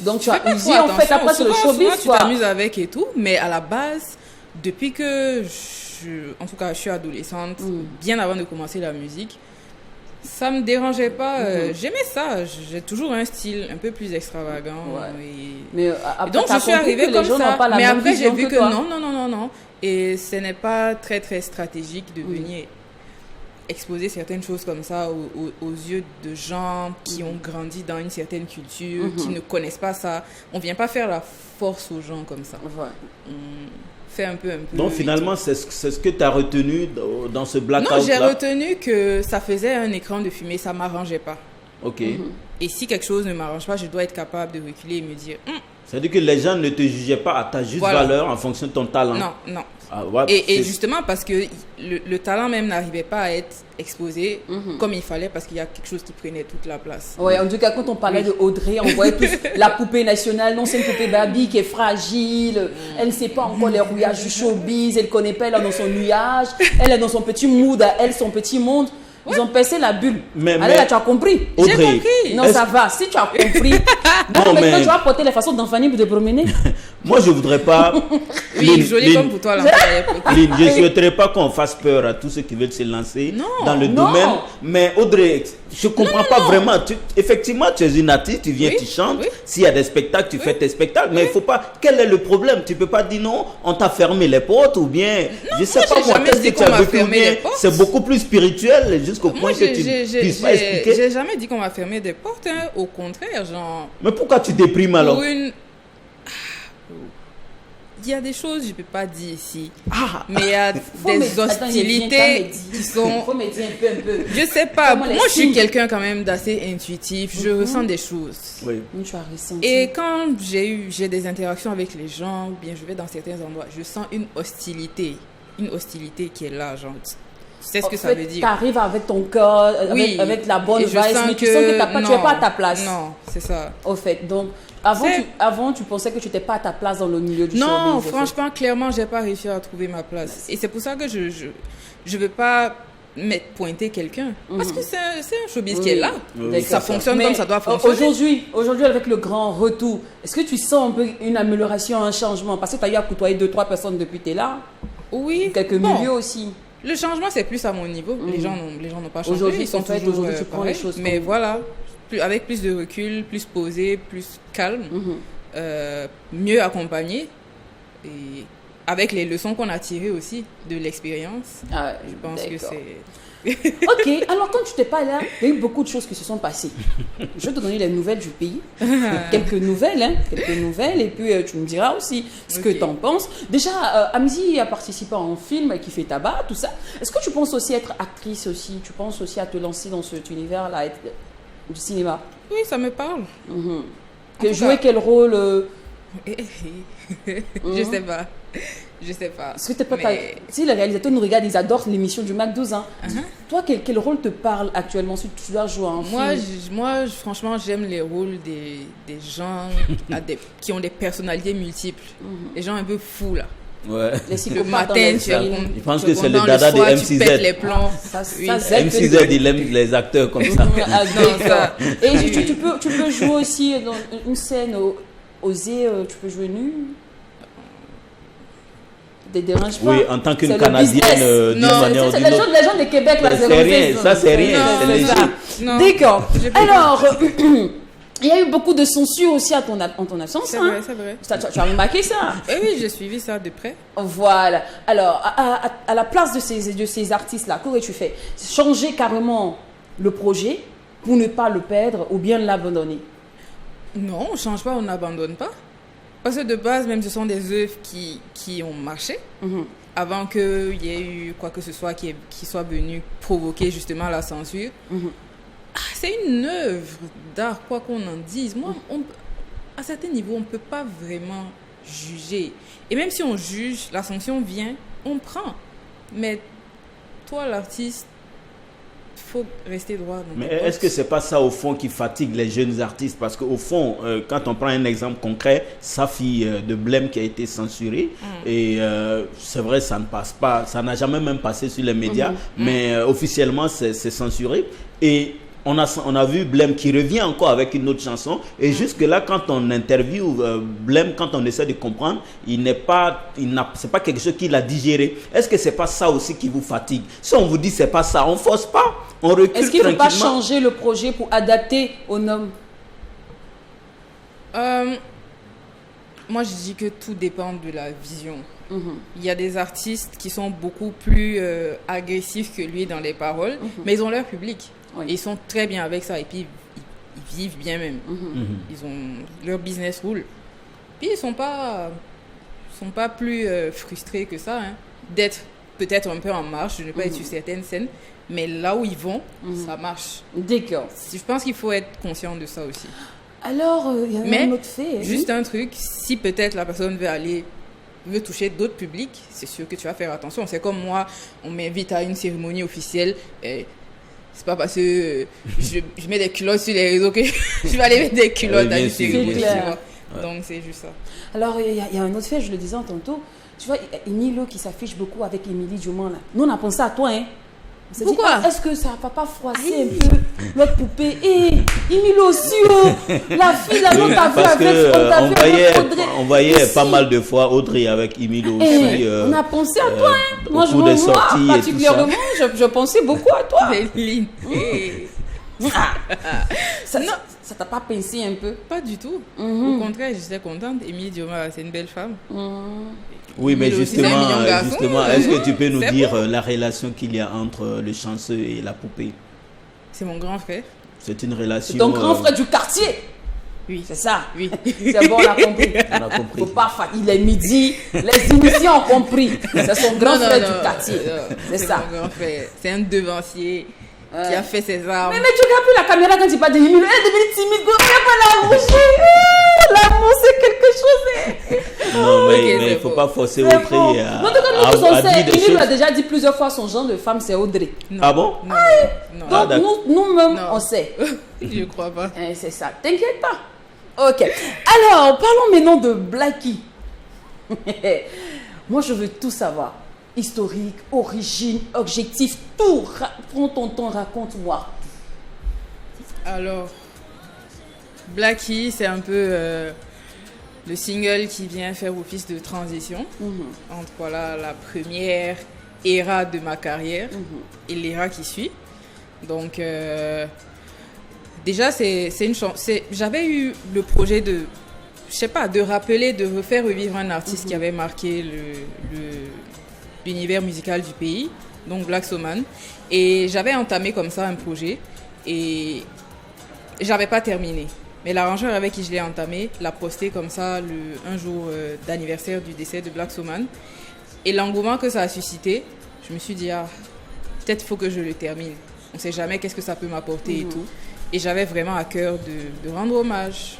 donc tu as usé, en fait, après le showbiz, tu t'amuses avec et tout. Mais à la base, depuis que en tout cas, je suis adolescente, bien avant de commencer la musique, ça me dérangeait pas. J'aimais ça. J'ai toujours un style un peu plus extravagant. Mais donc je suis arrivée comme ça. Mais après j'ai vu que non. Et ce n'est pas très très stratégique de venir exposer certaines choses comme ça aux yeux de gens qui ont grandi dans une certaine culture, qui ne connaissent pas ça. On vient pas faire la force aux gens comme ça. Fait un peu. Donc finalement, c'est ce que tu as retenu dans ce blackout-là? Non, j'ai retenu que ça faisait un écran de fumée, ça m'arrangeait pas. Ok. Et si quelque chose ne m'arrange pas, je dois être capable de reculer et me dire... C'est-à-dire que les gens ne te jugeaient pas à ta juste valeur en fonction de ton talent? Non. Ouais, et justement parce que le talent même n'arrivait pas à être exposé comme il fallait, parce qu'il y a quelque chose qui prenait toute la place. Oui, en tout cas, quand on parlait de Audrey, on voyait tous la poupée nationale. Non, c'est une poupée Barbie qui est fragile. Elle ne sait pas encore les rouillages du showbiz. Elle ne connaît pas, elle est dans son nuage. Elle est dans son petit mood, son petit monde. Ils ont percé la bulle. Mais là, tu as compris. Audrey, j'ai compris. Non, ça va. Si tu as compris. Maintenant, tu vas porter les façons d'enfanner pour te promener. Moi, je voudrais pas. Oui, joli comme pour toi. Lynn, je ne souhaiterais pas qu'on fasse peur à tous ceux qui veulent se lancer dans le domaine. Mais Audrey, je ne comprends pas vraiment. Effectivement, tu es une artiste, tu viens, tu chantes. S'il y a des spectacles, tu fais tes spectacles. Mais il ne faut pas. Quel est le problème? Tu ne peux pas dire non, on t'a fermé les portes ou bien. Je ne sais pas comment est-ce que tu as vécu. C'est beaucoup plus spirituel jusqu'au point que tu ne puisses pas expliquer. J'ai jamais dit qu'on m'a fermé des portes. Au contraire, genre. Mais pourquoi tu déprimes alors? Il y a des choses que je ne peux pas dire ici. Mais il y a des hostilités qui sont... Il faut me dire un peu. Je ne sais pas. Moi, je suis quelqu'un quand même d'assez intuitif. Je ressens des choses. Oui. Tu as ressenti. Et quand j'ai des interactions avec les gens, bien je vais dans certains endroits, je sens une hostilité. Une hostilité qui est là, genre... C'est ce que ça veut dire. Tu arrives avec ton cœur, avec la bonne vibe, mais tu sens que tu n'es pas à ta place. Non, c'est ça. Au fait, donc, avant, tu pensais que tu n'étais pas à ta place dans le milieu du showbiz. Non, franchement, clairement, j'ai pas réussi à trouver ma place. Et c'est pour ça que je veux pas pointer quelqu'un. Parce que c'est un showbiz qui est là. Ça fonctionne comme ça doit fonctionner. Aujourd'hui, avec le grand retour, est-ce que tu sens un peu une amélioration, un changement? Parce que tu as eu à côtoyer 2-3 personnes depuis que tu es là. Oui. Quelques milieux aussi. Le changement, c'est plus à mon niveau. Les gens n'ont pas changé. Aujourd'hui, ils sont toujours tu prends les choses. Mais voilà, avec plus de recul, plus posé, plus calme, mieux accompagné. Et avec les leçons qu'on a tirées aussi de l'expérience, je pense que c'est... Ok, alors quand tu n'étais pas là, il y a eu beaucoup de choses qui se sont passées. Je vais te donner les nouvelles du pays. Quelques nouvelles, et puis tu me diras aussi ce que tu en penses. Déjà, Amzi a participé à un film qui fait tabac, tout ça. Est-ce que tu penses aussi être actrice aussi? Tu penses aussi à te lancer dans cet univers-là du cinéma? Oui, ça me parle. Jouer quel rôle Je sais pas. Parce que si les réalisateurs nous regardent, ils adorent l'émission du Mac 12. Toi, quel rôle te parle actuellement si tu dois jouer un film? Moi, franchement, j'aime les rôles des gens qui ont des personnalités multiples. Les gens un peu fous, là. Ouais. Le matin, je pense que c'est le dada de M6Z. Tu pètes les plombs. M6Z, il aime les acteurs comme ça. Et tu peux jouer aussi dans une scène osée, tu peux jouer nu. Dérange pas. Oui, en tant qu'une Canadienne, d'une manière ou d'une autre. Les gens de Québec, là, c'est rien. Ça, c'est rien. C'est léger. D'accord. Alors, il y a eu beaucoup de censure aussi en ton absence. C'est vrai, c'est vrai. Tu as remarqué ça? Oui, j'ai suivi ça de près. Voilà. Alors, à la place de ces artistes-là, qu'aurais-tu fait? Changer carrément le projet pour ne pas le perdre ou bien l'abandonner? Non, on ne change pas, on n'abandonne pas. Parce que de base, même ce sont des œuvres qui ont marché avant qu'il y ait eu quoi que ce soit qui soit venu provoquer justement la censure. C'est une œuvre d'art, quoi qu'on en dise. Moi, à certains niveaux, on ne peut pas vraiment juger. Et même si on juge, la sanction vient, on prend. Mais toi, l'artiste, il faut rester droit. Mais est-ce que c'est pas ça au fond qui fatigue les jeunes artistes? Parce qu'au fond, quand on prend un exemple concret, Safi de Blême qui a été censuré, et c'est vrai, ça ne passe pas, ça n'a jamais même passé sur les médias, mais officiellement c'est censuré. Et on a vu Blême qui revient encore avec une autre chanson. Et jusque-là, quand on interviewe Blême, quand on essaie de comprendre, c'est pas quelque chose qu'il a digéré. Est-ce que c'est pas ça aussi qui vous fatigue? Si on vous dit c'est pas ça, on force pas, on recule tranquillement. Est-ce qu'il ne faut pas changer le projet pour adapter aux normes? Moi, je dis que tout dépend de la vision. Il y a des artistes qui sont beaucoup plus agressifs que lui dans les paroles, mais ils ont leur public. Oui. Et ils sont très bien avec ça et puis ils vivent bien même. Ils ont leur business roule. Puis ils sont pas plus frustrés que ça d'être peut-être un peu en marche, de ne pas être sur certaines scènes, mais là où ils vont, ça marche. D'accord. Je pense qu'il faut être conscient de ça aussi. Alors, il y a un autre fait. Juste un truc, si peut-être la personne veut toucher d'autres publics, c'est sûr que tu vas faire attention. C'est comme moi, on m'invite à une cérémonie officielle. C'est pas parce que je mets des culottes sur les réseaux que je vais aller mettre des culottes à une cérémonie. Donc c'est juste ça. Alors il y a un autre fait, je le disais tantôt. Tu vois, Emilio qui s'affiche beaucoup avec Émilie Diomand là. Nous on a pensé à toi, hein. Pourquoi? Est-ce que ça va pas froisser un peu notre poupée? Et Emilio aussi, la fille là, on t'a vu avec on voyait pas mal de fois Audrey avec Emilio aussi. On a pensé à toi, hein. Moi, particulièrement, je pensais beaucoup à toi. Céline. Ça t'a pas pincé un peu? Pas du tout. Au contraire, j'étais contente. Émilie Dioma, c'est une belle femme. Oui, mais justement, est-ce que tu peux nous dire la relation qu'il y a entre le chanceux et la poupée? C'est mon grand frère. C'est une relation... C'est ton grand frère du quartier? Oui. C'est ça? Oui. C'est bon, on a compris. On a compris. Faut pas il est midi, les initiés ont compris. C'est son grand frère du quartier. C'est ça. Mon grand frère. C'est un devancier qui a fait ses armes. Mais tu regardes plus la caméra quand tu parles de Emilio. Elle est devenue timide. Regarde pas la rougir. L'amour, c'est quelque chose. Non, mais Ok, il c'est ne faut bon. pas forcer C'est Audrey bon. à, Non, en tout cas, nous tous, on sait. dire des Il nous l'a choses. déjà dit plusieurs fois, son genre de femme, c'est Audrey. Non. Ah bon? Non. Donc, Ah, d'accord. nous-mêmes, Non. on sait. Je crois pas. C'est ça. T'inquiète pas. Ok. Alors, parlons maintenant de Blackie. Moi, je veux tout savoir. Historique, origine, objectif, tout. Prends ton temps, raconte-moi. Alors, Blackie, c'est un peu le single qui vient faire office de transition entre voilà, la première ère de ma carrière et l'ère qui suit. Donc, déjà, c'est une chance. J'avais eu le projet de, je sais pas, de rappeler, de refaire revivre un artiste qui avait marqué l'univers musical du pays, donc Black Soman. Et j'avais entamé comme ça un projet et j'avais pas terminé. Mais l'arrangeur avec qui je l'ai entamé l'a posté comme ça un jour d'anniversaire du décès de Black Soman. Et l'engouement que ça a suscité, je me suis dit, peut-être il faut que je le termine. On sait jamais qu'est-ce que ça peut m'apporter et tout. Et j'avais vraiment à cœur de rendre hommage.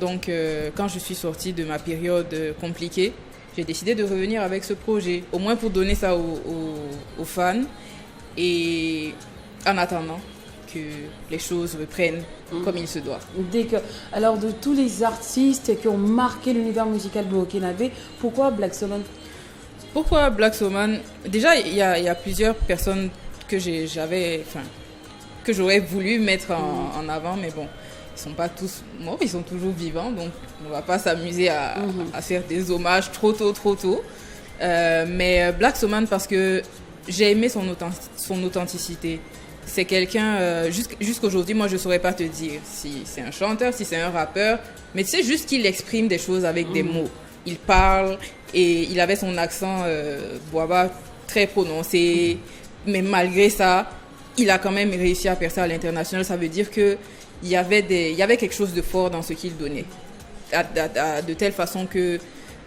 Donc, quand je suis sortie de ma période compliquée, j'ai décidé de revenir avec ce projet, au moins pour donner ça aux fans. Et en attendant que les choses reprennent comme il se doit. Alors, de tous les artistes qui ont marqué l'univers musical burkinabé, pourquoi Black Soman? Pourquoi Black Soman? Déjà, il y a plusieurs personnes que j'aurais voulu mettre en avant, mais bon, ils sont pas tous morts, ils sont toujours vivants, donc on va pas s'amuser à faire des hommages trop tôt. Mais Black Soman, parce que j'ai aimé son authenticité. C'est quelqu'un, jusqu'aujourd'hui, moi je saurais pas te dire si c'est un chanteur, si c'est un rappeur, mais tu sais juste qu'il exprime des choses avec des mots. Il parle et il avait son accent Boaba très prononcé, mais malgré ça, il a quand même réussi à percer à l'international. Ça veut dire que il y avait quelque chose de fort dans ce qu'il donnait, de telle façon que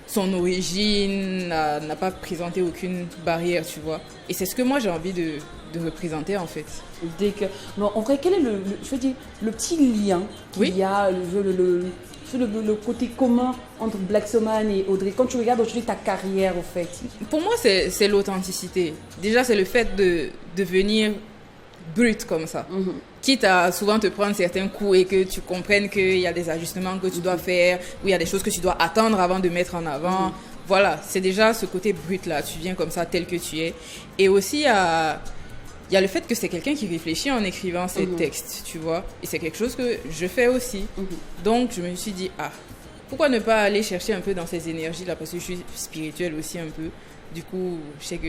son origine n'a pas présenté aucune barrière, tu vois. Et c'est ce que moi j'ai envie de représenter en fait. Non, en vrai, quel est le petit lien qu'il y a, le côté commun entre Black Soman et Audrey? Quand tu regardes aujourd'hui ta carrière, au fait. Pour moi, c'est l'authenticité. Déjà, c'est le fait de devenir brut comme ça. Quitte à souvent te prendre certains coups et que tu comprennes qu'il y a des ajustements que tu dois faire, ou il y a des choses que tu dois attendre avant de mettre en avant. Voilà, c'est déjà ce côté brut là. Tu viens comme ça tel que tu es. Et aussi, il y a le fait que c'est quelqu'un qui réfléchit en écrivant ses textes, tu vois. Et c'est quelque chose que je fais aussi. Donc, je me suis dit, pourquoi ne pas aller chercher un peu dans ces énergies-là? Parce que je suis spirituelle aussi un peu. Du coup, je sais que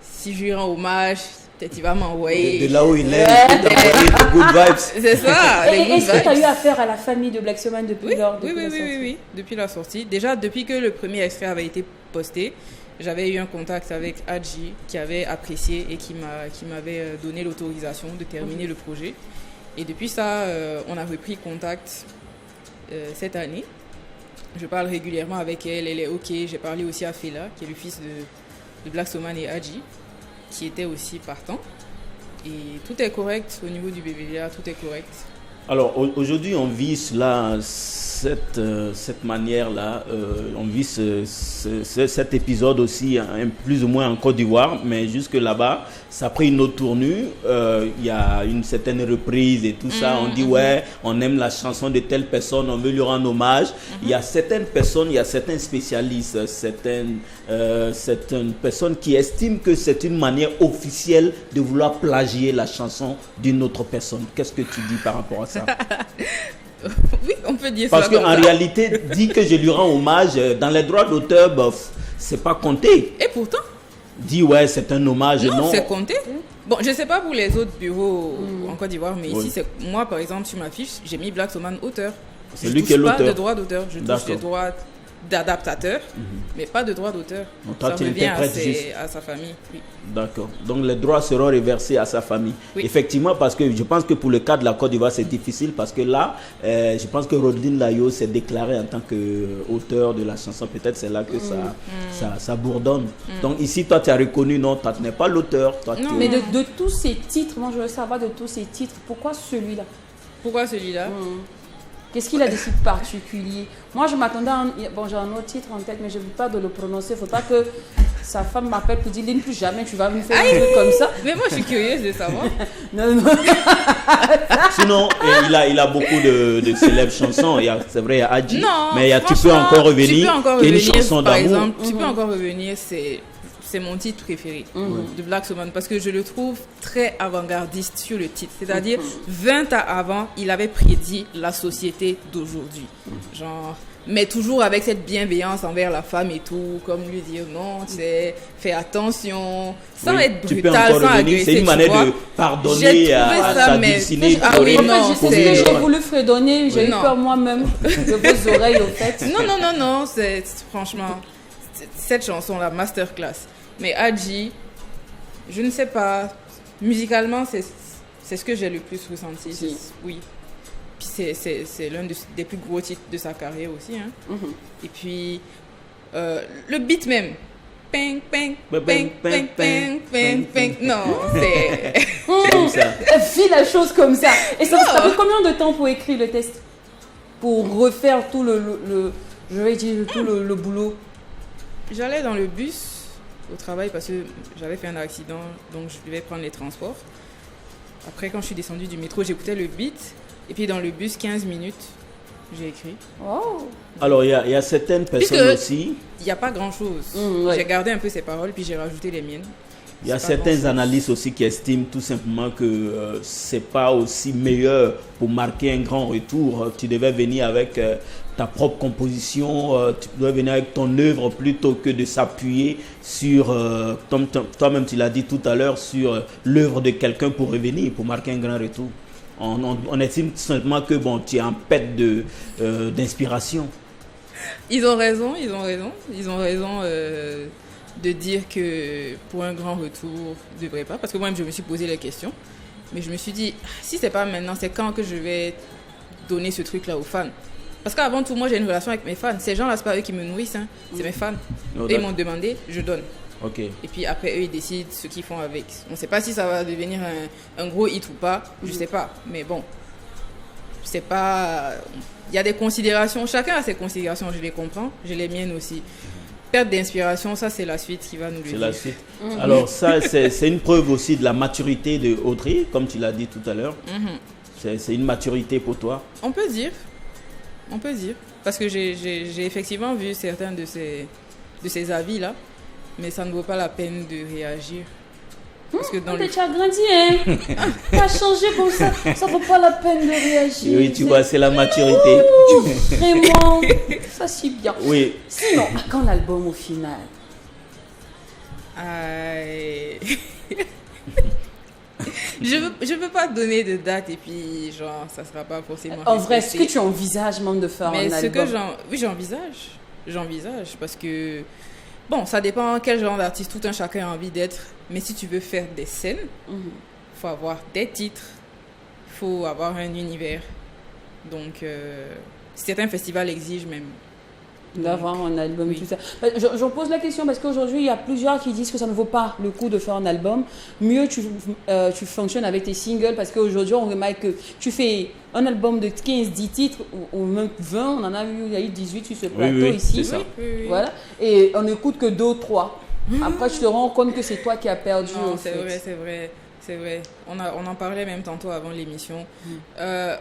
si je lui rends hommage, peut-être il va m'envoyer. De là où il est, de good vibes. C'est ça, les good Est-ce que tu as vibes. eu affaire à la famille de Black Soman depuis la sortie? Oui, depuis la sortie. Déjà, depuis que le premier extrait avait été posté, j'avais eu un contact avec Adji qui avait apprécié et qui m'avait donné l'autorisation de terminer le projet. Et depuis ça, on a repris contact cette année. Je parle régulièrement avec elle, elle est OK. J'ai parlé aussi à Fela, qui est le fils de Black Soman et Adji, qui était aussi partant. Et tout est correct au niveau du BBVA, tout est correct. Alors aujourd'hui, on vit cette manière-là, on vit cet épisode aussi plus ou moins en Côte d'Ivoire, mais jusque là-bas, ça a pris une autre tournure. Il y a une certaine reprise et tout ça. On dit ouais, on aime la chanson de telle personne, on veut lui rendre hommage. Il y a certaines personnes, il y a certains spécialistes, certaines personnes qui estiment que c'est une manière officielle de vouloir plagier la chanson d'une autre personne. Qu'est-ce que tu dis par rapport à ça? Oui, on peut dire Parce ça. qu'en réalité, dit que je lui rends hommage, dans les droits d'auteur, c'est pas compté. Et pourtant, Dit ouais, c'est un hommage, non. c'est compté. Bon, je sais pas pour les autres bureaux en Côte d'Ivoire, mais ici, c'est moi, par exemple, sur ma fiche, j'ai mis Black Soman auteur. C'est Je lui qui est touche pas l'auteur. de droits d'auteur, je touche des droits d'adaptateur, mais pas de droits d'auteur. Donc, toi, Ça tu revient interprètes juste. à sa famille. Oui. D'accord. Donc les droits seront reversés à sa famille. Oui. Effectivement, parce que je pense que pour le cas de la Côte d'Ivoire, c'est difficile parce que là, je pense que Rodine Layo s'est déclaré en tant qu'auteur de la chanson. Peut-être c'est là que ça bourdonne. Donc ici, toi, tu as reconnu, non, toi, tu n'es pas l'auteur. Toi, Non, tu- Mais de tous ces titres, moi je veux savoir de tous ces titres, pourquoi celui-là? Pourquoi celui-là? Qu'est-ce qu'il a de si particulier? Moi, je m'attendais à bon, j'ai un autre titre en tête, mais je ne veux pas de le prononcer. Il ne faut pas que sa femme m'appelle pour dire Lynn, plus jamais tu vas me faire un truc comme ça. Mais moi, je suis curieuse de savoir. Non. Sinon, il a beaucoup de célèbres chansons. C'est vrai, il y a Adji. Non, mais tu peux encore revenir. Il y a une chanson par d'amour. exemple, tu peux encore revenir, c'est mon titre préféré de Black Swan parce que je le trouve très avant-gardiste sur le titre. C'est-à-dire, 20 ans avant, il avait prédit la société d'aujourd'hui. Genre, mais toujours avec cette bienveillance envers la femme et tout, comme lui dire non, tu sais, fais attention, sans être brutal, sans agresser. C'est une manière de pardonner à sa dulcinée. Ah oui, non, c'est ce que j'ai voulu fredonner, j'ai eu peur moi-même de vos oreilles au fait. Non, c'est franchement, cette chanson, la masterclass. Mais Adji, je ne sais pas, musicalement, c'est ce que j'ai le plus ressenti. Si. Oui. Puis c'est l'un des plus gros titres de sa carrière aussi. Hein. Et puis, le beat même. Ping, ping, ping, ping, ping, ping, ping. Non, c'est... comme ça. Elle vit la chose comme ça. Et ça fait combien de temps pour écrire le texte? Pour refaire tout je vais dire, tout le boulot? J'allais dans le bus au travail parce que j'avais fait un accident, donc je devais prendre les transports. Après, quand je suis descendue du métro, j'écoutais le beat. Et puis dans le bus, 15 minutes, j'ai écrit. Oh. Alors, il y a certaines personnes aussi. Il n'y a pas grand-chose. Ouais. J'ai gardé un peu ses paroles, puis j'ai rajouté les miennes. Il y a certains analystes aussi qui estiment tout simplement que c'est pas aussi meilleur pour marquer un grand retour. Tu devais venir avec ta propre composition, tu devais venir avec ton œuvre plutôt que de s'appuyer sur, toi-même tu l'as dit tout à l'heure, sur l'œuvre de quelqu'un pour revenir, pour marquer un grand retour. On estime tout simplement que bon, tu es en perte d'inspiration. Ils ont raison. De dire que pour un grand retour, je ne devrais pas. Parce que moi-même, je me suis posé la question. Mais je me suis dit, si c'est pas maintenant, c'est quand que je vais donner ce truc-là aux fans? Parce qu'avant tout, moi, j'ai une relation avec mes fans. Ces gens-là, c'est pas eux qui me nourrissent. Hein. C'est mes fans. Eux, ils m'ont demandé, je donne. Ok. Et puis après, eux, ils décident ce qu'ils font avec. On ne sait pas si ça va devenir un gros hit ou pas. Je ne sais pas. Mais bon, c'est pas... Il y a des considérations. Chacun a ses considérations, je les comprends. J'ai les miennes aussi. Perte d'inspiration, ça c'est la suite qui va nous le dire. C'est la suite. Alors ça, c'est une preuve aussi de la maturité de Audrey, comme tu l'as dit tout à l'heure. C'est une maturité pour toi. On peut dire. Parce que j'ai effectivement vu certains de ces avis-là, mais ça ne vaut pas la peine de réagir. Parce que dans Tu as grandi, hein? Tu as changé comme ça. Ça ne vaut pas la peine de réagir. Oui, tu vois, c'est la maturité. Vraiment, ça c'est bien. Oui. Sinon, quand l'album au final? Je veux pas donner de date et puis genre ça sera pas forcément. En vrai, est-ce que tu envisages même de faire un album? Oui, j'envisage parce que bon, ça dépend quel genre d'artiste tout un chacun a envie d'être. Mais si tu veux faire des scènes, faut avoir des titres, faut avoir un univers. Donc certains festivals exigent même d'avoir un album, oui. tout ça. Je pose la question parce qu'aujourd'hui, il y a plusieurs qui disent que ça ne vaut pas le coup de faire un album. Mieux, tu fonctionnes avec tes singles parce qu'aujourd'hui, on remarque que tu fais un album de 15-10 titres ou même 20. On en a eu, il y a eu 18 sur ce plateau ici. C'est ça. Oui. Voilà. Et on n'écoute que 2 ou 3. Après, tu te rends compte que c'est toi qui as perdu. Non, c'est vrai. On en parlait même tantôt avant l'émission.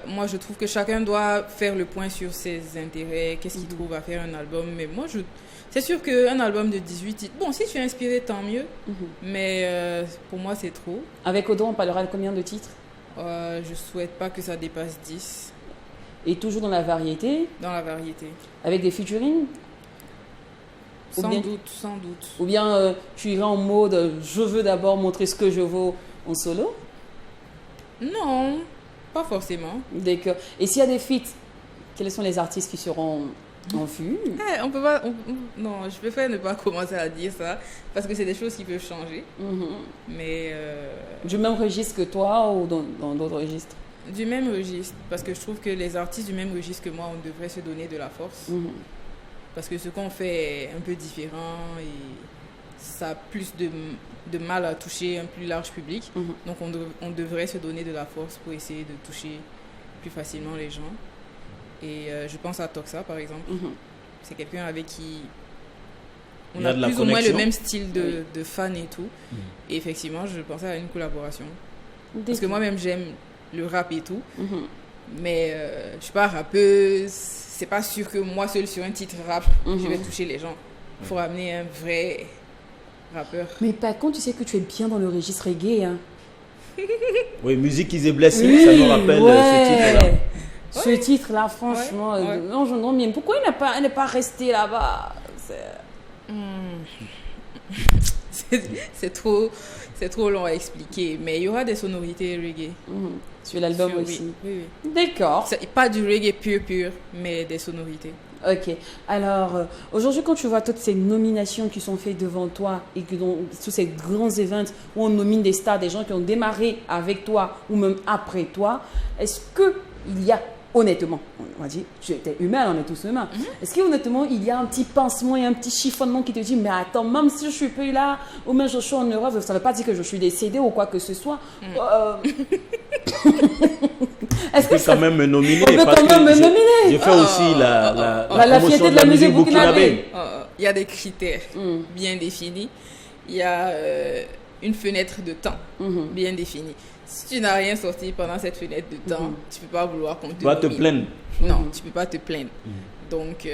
Moi, je trouve que chacun doit faire le point sur ses intérêts, qu'est-ce qu'il trouve à faire un album. Mais moi, c'est sûr qu'un album de 18 titres, bon, si tu es inspiré, tant mieux. Mais pour moi, c'est trop. Avec Audrey, on parlera de combien de titres? Je souhaite pas que ça dépasse 10. Et toujours dans la variété? Dans la variété. Avec des featuring? Sans doute. Ou bien tu iras en mode je veux d'abord montrer ce que je vaux en solo? Non, pas forcément. D'accord. Et s'il y a des feats, quels sont les artistes qui seront en vue? On peut pas. Non, je préfère ne pas commencer à dire ça parce que c'est des choses qui peuvent changer. Mais. Du même registre que toi ou dans d'autres registres? Du même registre, parce que je trouve que les artistes du même registre que moi, on devrait se donner de la force. Parce que ce qu'on fait est un peu différent et ça a plus de mal à toucher un plus large public. Donc on devrait se donner de la force pour essayer de toucher plus facilement les gens. Et je pense à Toxa, par exemple. C'est quelqu'un avec qui on Il y a a de la plus ou moins le connexion. même style de fan et tout. Et effectivement, je pensais à une collaboration. Parce que moi-même, j'aime le rap et tout. Mais je suis pas rappeuse. C'est pas sûr que moi seule sur un titre rap, je vais toucher les gens. Il faut ramener un vrai rappeur. Mais par contre, tu sais que tu es bien dans le registre reggae. Hein. Oui, Music is a Blessing, ça nous rappelle ce titre-là. Ce titre-là, franchement, non, je non, mais pourquoi elle n'est pas restée là-bas? C'est trop long à expliquer, mais il y aura des sonorités reggae. Sur l'album Oui, aussi. oui. D'accord. C'est pas du reggae pur, mais des sonorités. Ok. Alors, aujourd'hui, quand tu vois toutes ces nominations qui sont faites devant toi et que dans tous ces grands événements où on nomine des stars, des gens qui ont démarré avec toi ou même après toi, est-ce qu'il y a, honnêtement, on va dire, tu es humain, on est tous humains, est-ce qu'honnêtement, il y a un petit pincement et un petit chiffonnement qui te dit, mais attends, même si je suis plus là, ou même je suis en Europe, ça ne veut pas dire que je suis décédée ou quoi que ce soit. Est-ce Je peux quand même me nominer. Parce que je fais aussi la promotion de la musique burkinabé. Il y a des critères bien définis. Il y a une fenêtre de temps bien définie. Si tu n'as rien sorti pendant cette fenêtre de temps, tu ne peux pas vouloir qu'on te Tu vas te nomine. plaindre. Non, tu ne peux pas te plaindre. Donc,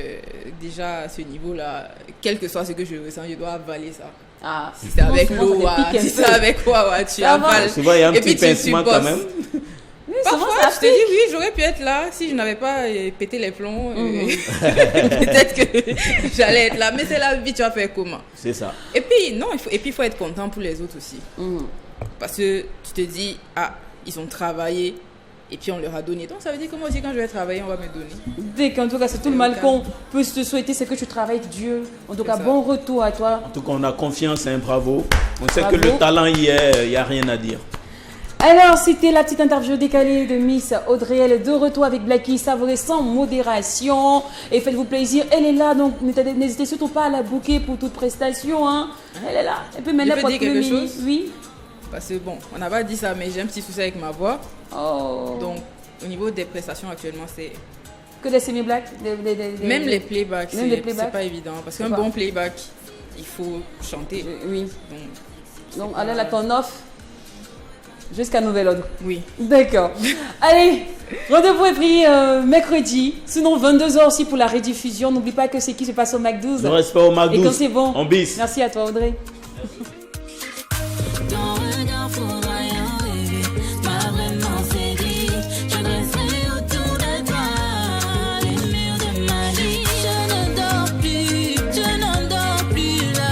déjà, à ce niveau-là, quel que soit ce que je ressens, je dois avaler ça. Ah, Si c'est avec souvent, l'eau, ça te pique un si peu. c'est avec quoi, tu Ça va. avales. Tu vois, il y a un Et petit puis tu pincement quand supposes. même. Oui, souvent, Parfois, ça je te dis, oui, j'aurais pu être là si je n'avais pas pété les plombs. Peut-être que j'allais être là. Mais c'est la vie, tu vas faire comment? C'est ça. Et puis, non, il faut être content pour les autres aussi. Parce que tu te dis, ah, ils ont travaillé et puis on leur a donné. Donc, ça veut dire que moi aussi, quand je vais travailler, on va me donner. Dès qu'en tout cas, c'est tout le mal qu'on peut te souhaiter, c'est que tu travailles Dieu. En tout cas, bon retour à toi. En tout cas, on a confiance, hein, bravo. On sait Bravo. que le talent y est, il n'y a rien à dire. Alors, c'était la petite interview décalée de Miss Audrey. Elle est de retour avec Blackie. Savourez sans modération. Et faites-vous plaisir. Elle est là, donc n'hésitez surtout pas à la booker pour toute prestation. Hein. Elle est là. Elle peut maintenant Je peux dire quelque chose? Oui. Parce que bon, on n'a pas dit ça, mais j'ai un petit souci avec ma voix. Oh. Donc, au niveau des prestations actuellement, c'est. Que des semi-blacks Même les playbacks, Même les c'est playbacks. pas évident. Parce C'est qu'un pas- bon playback, il faut chanter. Oui. Donc, pas- allez, là, ton off. Jusqu'à nouvel ordre. Oui. D'accord. Allez, rendez-vous est pris mercredi. Sinon, 22h aussi pour la rediffusion. N'oublie pas que c'est qui se passe au Mac 12. Ne reste pas au Mac Et quand 12. c'est bon. On bis. Merci à toi, Audrey.